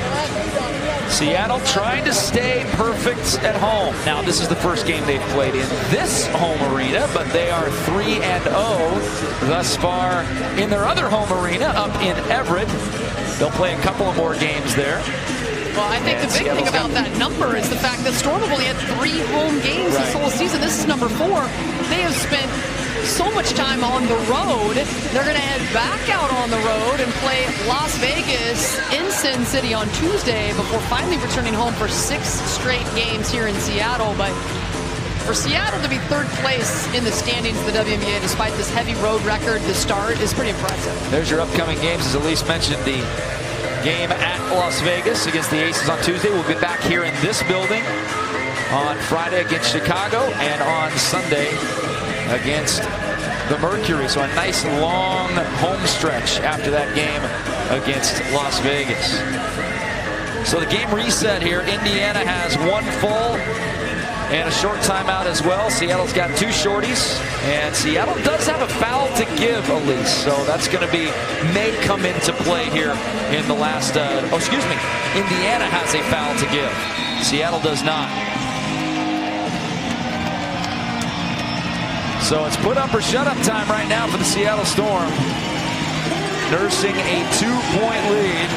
Seattle trying to stay perfect at home. Now, this is the first game they've played in this home arena, but they are 3-0 thus far in their other home arena up in Everett. They'll play a couple of more games there. Well, I think the big thing about that number is the fact that Storm have only had 3 home games this whole season. This is number 4. They have spent so much time on the road. They're going to head back out on the road and play Las Vegas in Sin City on Tuesday before finally returning home for 6 straight games here in Seattle. But for Seattle to be 3rd place in the standings of the WNBA despite this heavy road record to start is pretty impressive. There's your upcoming games. As Elise mentioned, the game at Las Vegas against the Aces on Tuesday. We'll be back here in this building on Friday against Chicago and on Sunday against the Mercury. So a nice long home stretch after that game against Las Vegas. So the game reset here. Indiana has 1 full and a short timeout as well. Seattle's got 2 shorties, and Seattle does have a foul to give, Elise. So that's going to may come into play here in the last, Indiana has a foul to give. Seattle does not. So it's put up or shut up time right now for the Seattle Storm. Nursing a 2-point lead.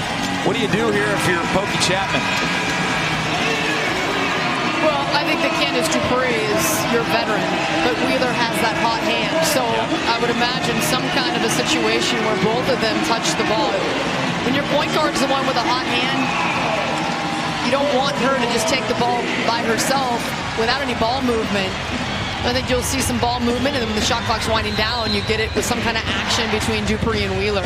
What do you do here if you're Pokey Chapman? Well, I think that Candace Dupree is your veteran, but Wheeler has that hot hand. So I would imagine some kind of a situation where both of them touch the ball. When your point guard is the one with a hot hand, you don't want her to just take the ball by herself without any ball movement. I think you'll see some ball movement, and then when the shot clock's winding down, you get it with some kind of action between Dupree and Wheeler.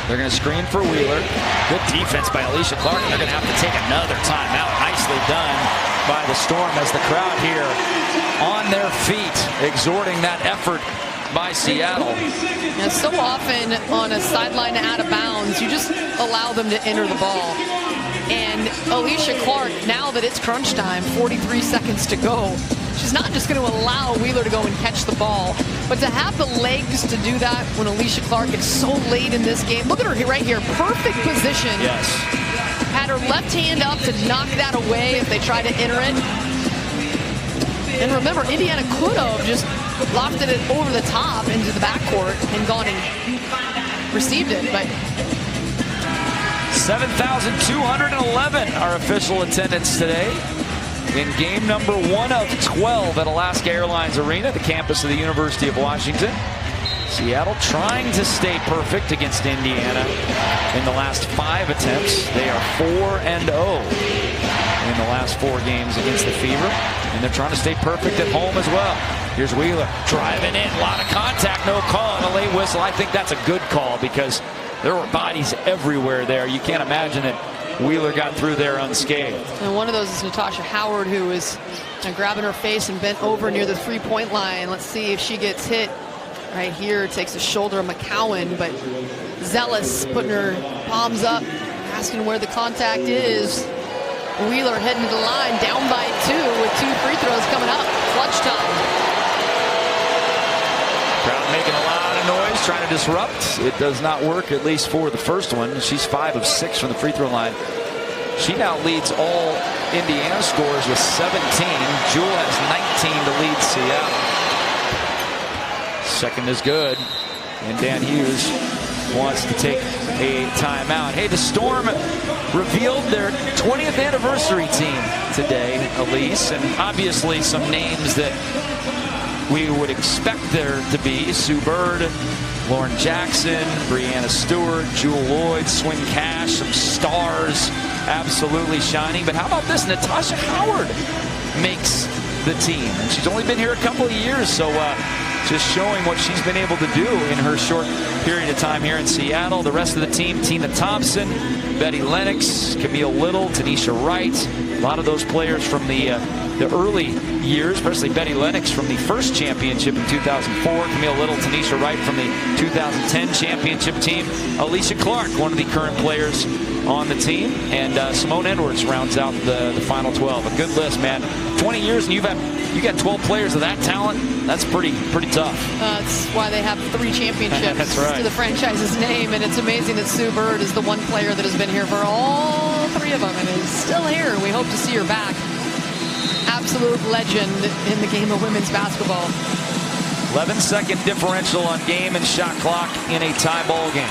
They're going to screen for Wheeler. Good defense by Alicia Clark. They're going to have to take another timeout. Nicely done by the Storm as the crowd here on their feet, exhorting that effort by Seattle. Now, so often on a sideline out of bounds, you just allow them to enter the ball. And Alicia Clark, now that it's crunch time, 43 seconds to go, she's not just going to allow Wheeler to go and catch the ball, but to have the legs to do that when Alicia Clark is so late in this game. Look at her right here. Perfect position. Yes. had her left hand up to knock that away if they tried to enter it. And remember, Indiana could have just lofted it over the top into the backcourt and gone and received it, but 7,211 our official attendance today in game number 1 of 12 at Alaska Airlines Arena, the campus of the University of Washington. Seattle trying to stay perfect against Indiana in the last 5 attempts. They are 4-0 in the last 4 games against the Fever, and they're trying to stay perfect at home as well. Here's Wheeler driving in, a lot of contact, no call, and a late whistle. I think that's a good call because there were bodies everywhere there. You can't imagine that Wheeler got through there unscathed. And one of those is Natasha Howard, who is grabbing her face and bent over near the 3-point line. Let's see if she gets hit. Right here, takes the shoulder of McCowan, but Zealous putting her palms up, asking where the contact is. Wheeler heading to the line, down by 2 with 2 free throws coming up. Clutch time. Crowd making a lot of noise, trying to disrupt. It does not work, at least for the first one. She's 5 of 6 from the free throw line. She now leads all Indiana scores with 17. Jewel has 19 to lead Seattle. Second is good, and Dan Hughes wants to take a timeout. Hey, the Storm revealed their 20th anniversary team today, Elise, and obviously some names that we would expect there to be. Sue Bird, Lauren Jackson, Breanna Stewart, Jewel Lloyd, Swing Cash, some stars absolutely shining. But how about this? Natasha Howard makes the team, and she's only been here a couple of years, so just showing what she's been able to do in her short period of time here in Seattle. The rest of the team, Tina Thompson, Betty Lennox, Camille Little, Tanisha Wright, a lot of those players from the early years, especially Betty Lennox from the first championship in 2004, Camille Little, Tanisha Wright from the 2010 championship team, Alicia Clark, one of the current players on the team, and Simone Edwards rounds out the final 12. A good list, man. 20 years and you got 12 players of that talent. That's pretty tough. That's why they have 3 championships That's right. to the franchise's name, and it's amazing that Sue Bird is the one player that has been here for all 3 of them and is still here. We hope to see her back. Absolute legend in the game of women's basketball. 11-second differential on game and shot clock in a tie ball game.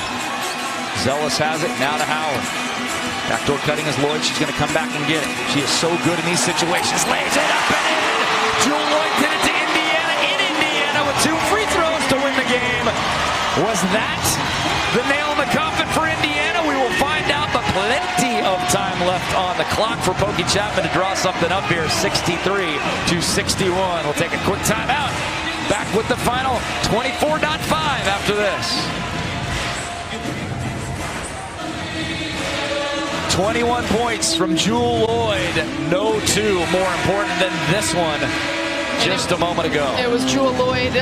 Zealous has it, now to Howard. Backdoor cutting is Lloyd. She's going to come back and get it. She is so good in these situations. Lays it up and in. Jewel Lloyd did it to Indiana in Indiana with 2 free throws to win the game. Was that the nail in the coffin for Indiana? We will find out, but plenty of time left on the clock for Pokey Chapman to draw something up here. 63-61. We'll take a quick timeout. Back with the final 24.5 after this. 21 points from Jewel Lloyd. No 2 more important than this one just a moment ago. It was Jewel Lloyd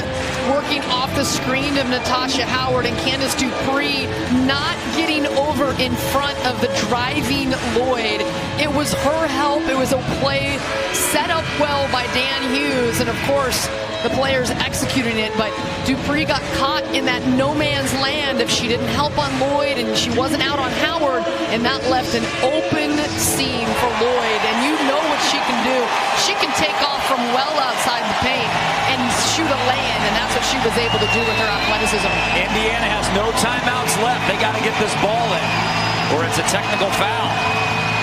working off the screen of Natasha Howard, and Candice Dupree not getting over in front of the driving Lloyd. It was her help. It was a play set up well by Dan Hughes, and of course the players executing it, but Dupree got caught in that no man's land if she didn't help on Lloyd and she wasn't out on Howard, and that left an open seam for Lloyd, and you know what she can do. She can take off from well outside the paint and shoot a lay-in, and that's what she was able to do with her athleticism. Indiana has no timeouts left. They got to get this ball in, or it's a technical foul.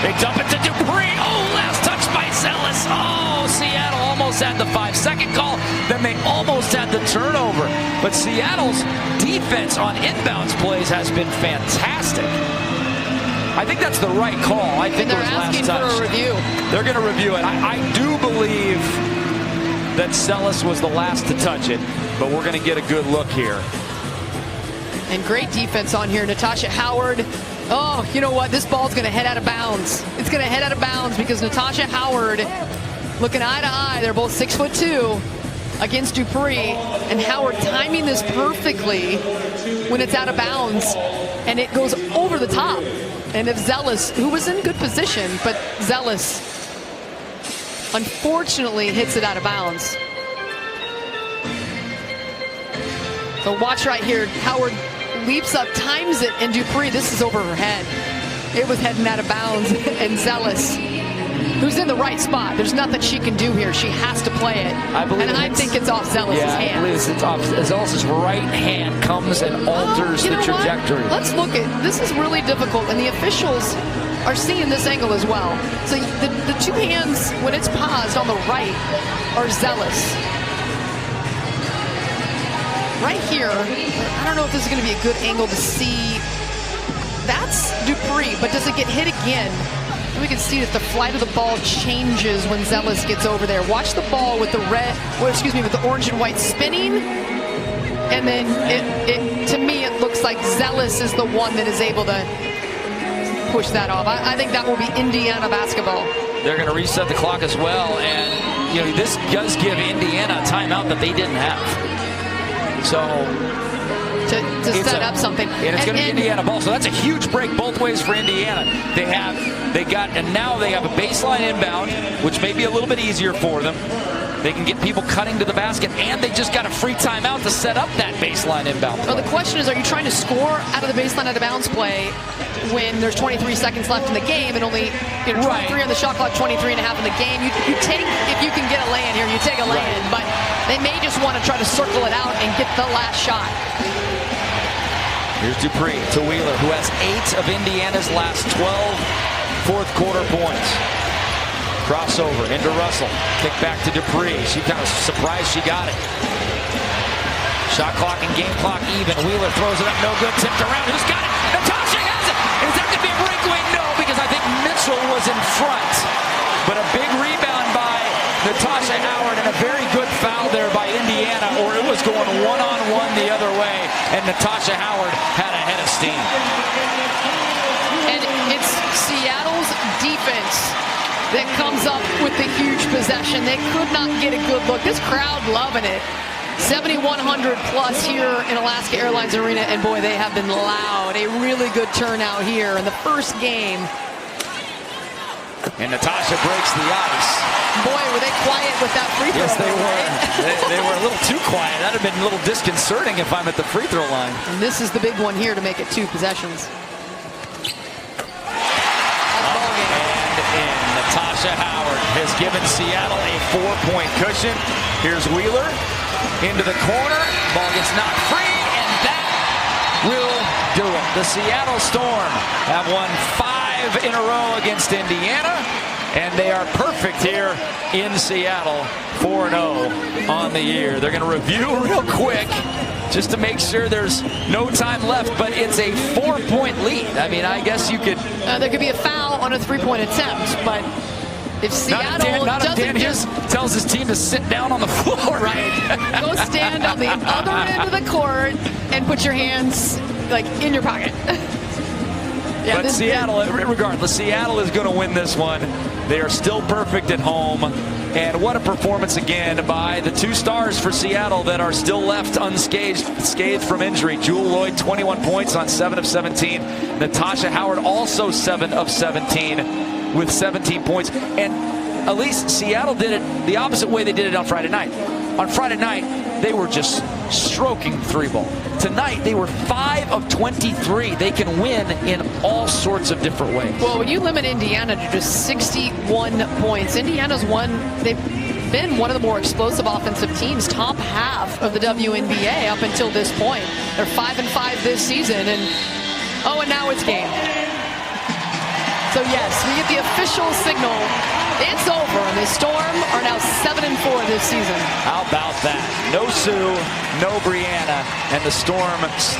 They dump it to Dupree. Oh, last touch by Zealous. Oh, Seattle almost had the 5-second call. Then they almost had the turnover. But Seattle's defense on inbounds plays has been fantastic. I think that's the right call. I think and they're it was asking last touch. for a review. They're going to review it. I do believe that Zealous was the last to touch it, but we're going to get a good look here. And great defense on here. Natasha Howard. Oh, you know what? This ball's going to head out of bounds. It's going to head out of bounds because Natasha Howard looking eye to eye. They're both 6'2" against Dupree. And Howard timing this perfectly when it's out of bounds. And it goes over the top. And if Zealous, who was in good position, but Zealous unfortunately hits it out of bounds. So watch right here. Howard leaps up, times it, and Dupree, this is over her head. it was heading out of bounds. And Zealous, who's in the right spot, there's nothing she can do here. She has to play it. I think it's off Zealous' hand. I believe it's off. Zealous' right hand comes and alters the trajectory. Let's look at this. Is really difficult, and the officials are seeing this angle as well. So the two hands, when it's paused on the right, are Zealous. Right here, I don't know if this is going to be a good angle to see. That's Dupree, but does it get hit again? We can see that the flight of the ball changes when Zealous gets over there. Watch the ball with the with the orange and white spinning. And then to me, it looks like Zealous is the one that is able to push that off. I think that will be Indiana basketball. They're going to reset the clock as well. And, this does give Indiana a timeout that they didn't have. So to set up something. And it's going to be Indiana ball. So that's a huge break both ways for Indiana. And now they have a baseline inbound, which may be a little bit easier for them. They can get people cutting to the basket, and they just got a free timeout to set up that baseline inbound play. Well, the question is, are you trying to score out of the baseline out of bounds play when there's 23 seconds left in the game and only 23 on the shot clock, 23 and a half in the game? You take, if you can get a lay-in here, you take a lay-in, but they may just want to try to circle it out and get the last shot. Here's Dupree to Wheeler, who has 8 of Indiana's last 12 fourth quarter points. Crossover into Russell. Kick back to Dupree. She kind of surprised she got it. Shot clock and game clock even. Wheeler throws it up. No good. Tipped around. Who's got it? Natasha has it. Is that going to be a breakaway? No, because I think Mitchell was in front. But a big rebound by Natasha Howard and a very good foul there by Indiana, or it was going one-on-one the other way, and Natasha Howard had a head of steam. And it's Seattle's defense that comes up with the huge possession. They could not get a good look. This crowd loving it. 7,100 plus here in Alaska Airlines Arena, and boy, they have been loud. A really good turnout here in the first game. And Natasha breaks the ice. Boy, were they quiet with that free throw. Yes, they were. They were a little too quiet. That would have been a little disconcerting if I'm at the free throw line. And this is the big one here to make it 2 possessions. Natasha Howard has given Seattle a 4-point cushion. Here's Wheeler into the corner. Ball gets knocked free, and that will do it. The Seattle Storm have won 5 in a row against Indiana, and they are perfect here in Seattle, 4-0 on the year. They're going to review real quick just to make sure there's no time left, but it's a 4-point lead. I mean, I guess you could... there could be a foul on a 3-point attempt, but if Seattle tells his team to sit down on the floor. Right. Go stand on the other end of the court and put your hands, in your pocket. Yeah, but Seattle, regardless, Seattle is going to win this one. They are still perfect at home. And what a performance again by the 2 stars for Seattle that are still left unscathed from injury. Jewel Lloyd, 21 points on 7 of 17. Natasha Howard also 7 of 17 with 17 points. And at least Seattle did it the opposite way they did it on Friday night. On Friday night, they were just stroking the 3-ball. Tonight, they were 5 of 23. They can win in all sorts of different ways. Well, when you limit Indiana to just 61 points, Indiana's they've been one of the more explosive offensive teams, top half of the WNBA up until this point. They're 5-5 this season, and now it's game. So yes, we get the official signal. It's over, and the Storm are now 7-4 this season. How about that? No Sue, no Brianna, and the Storm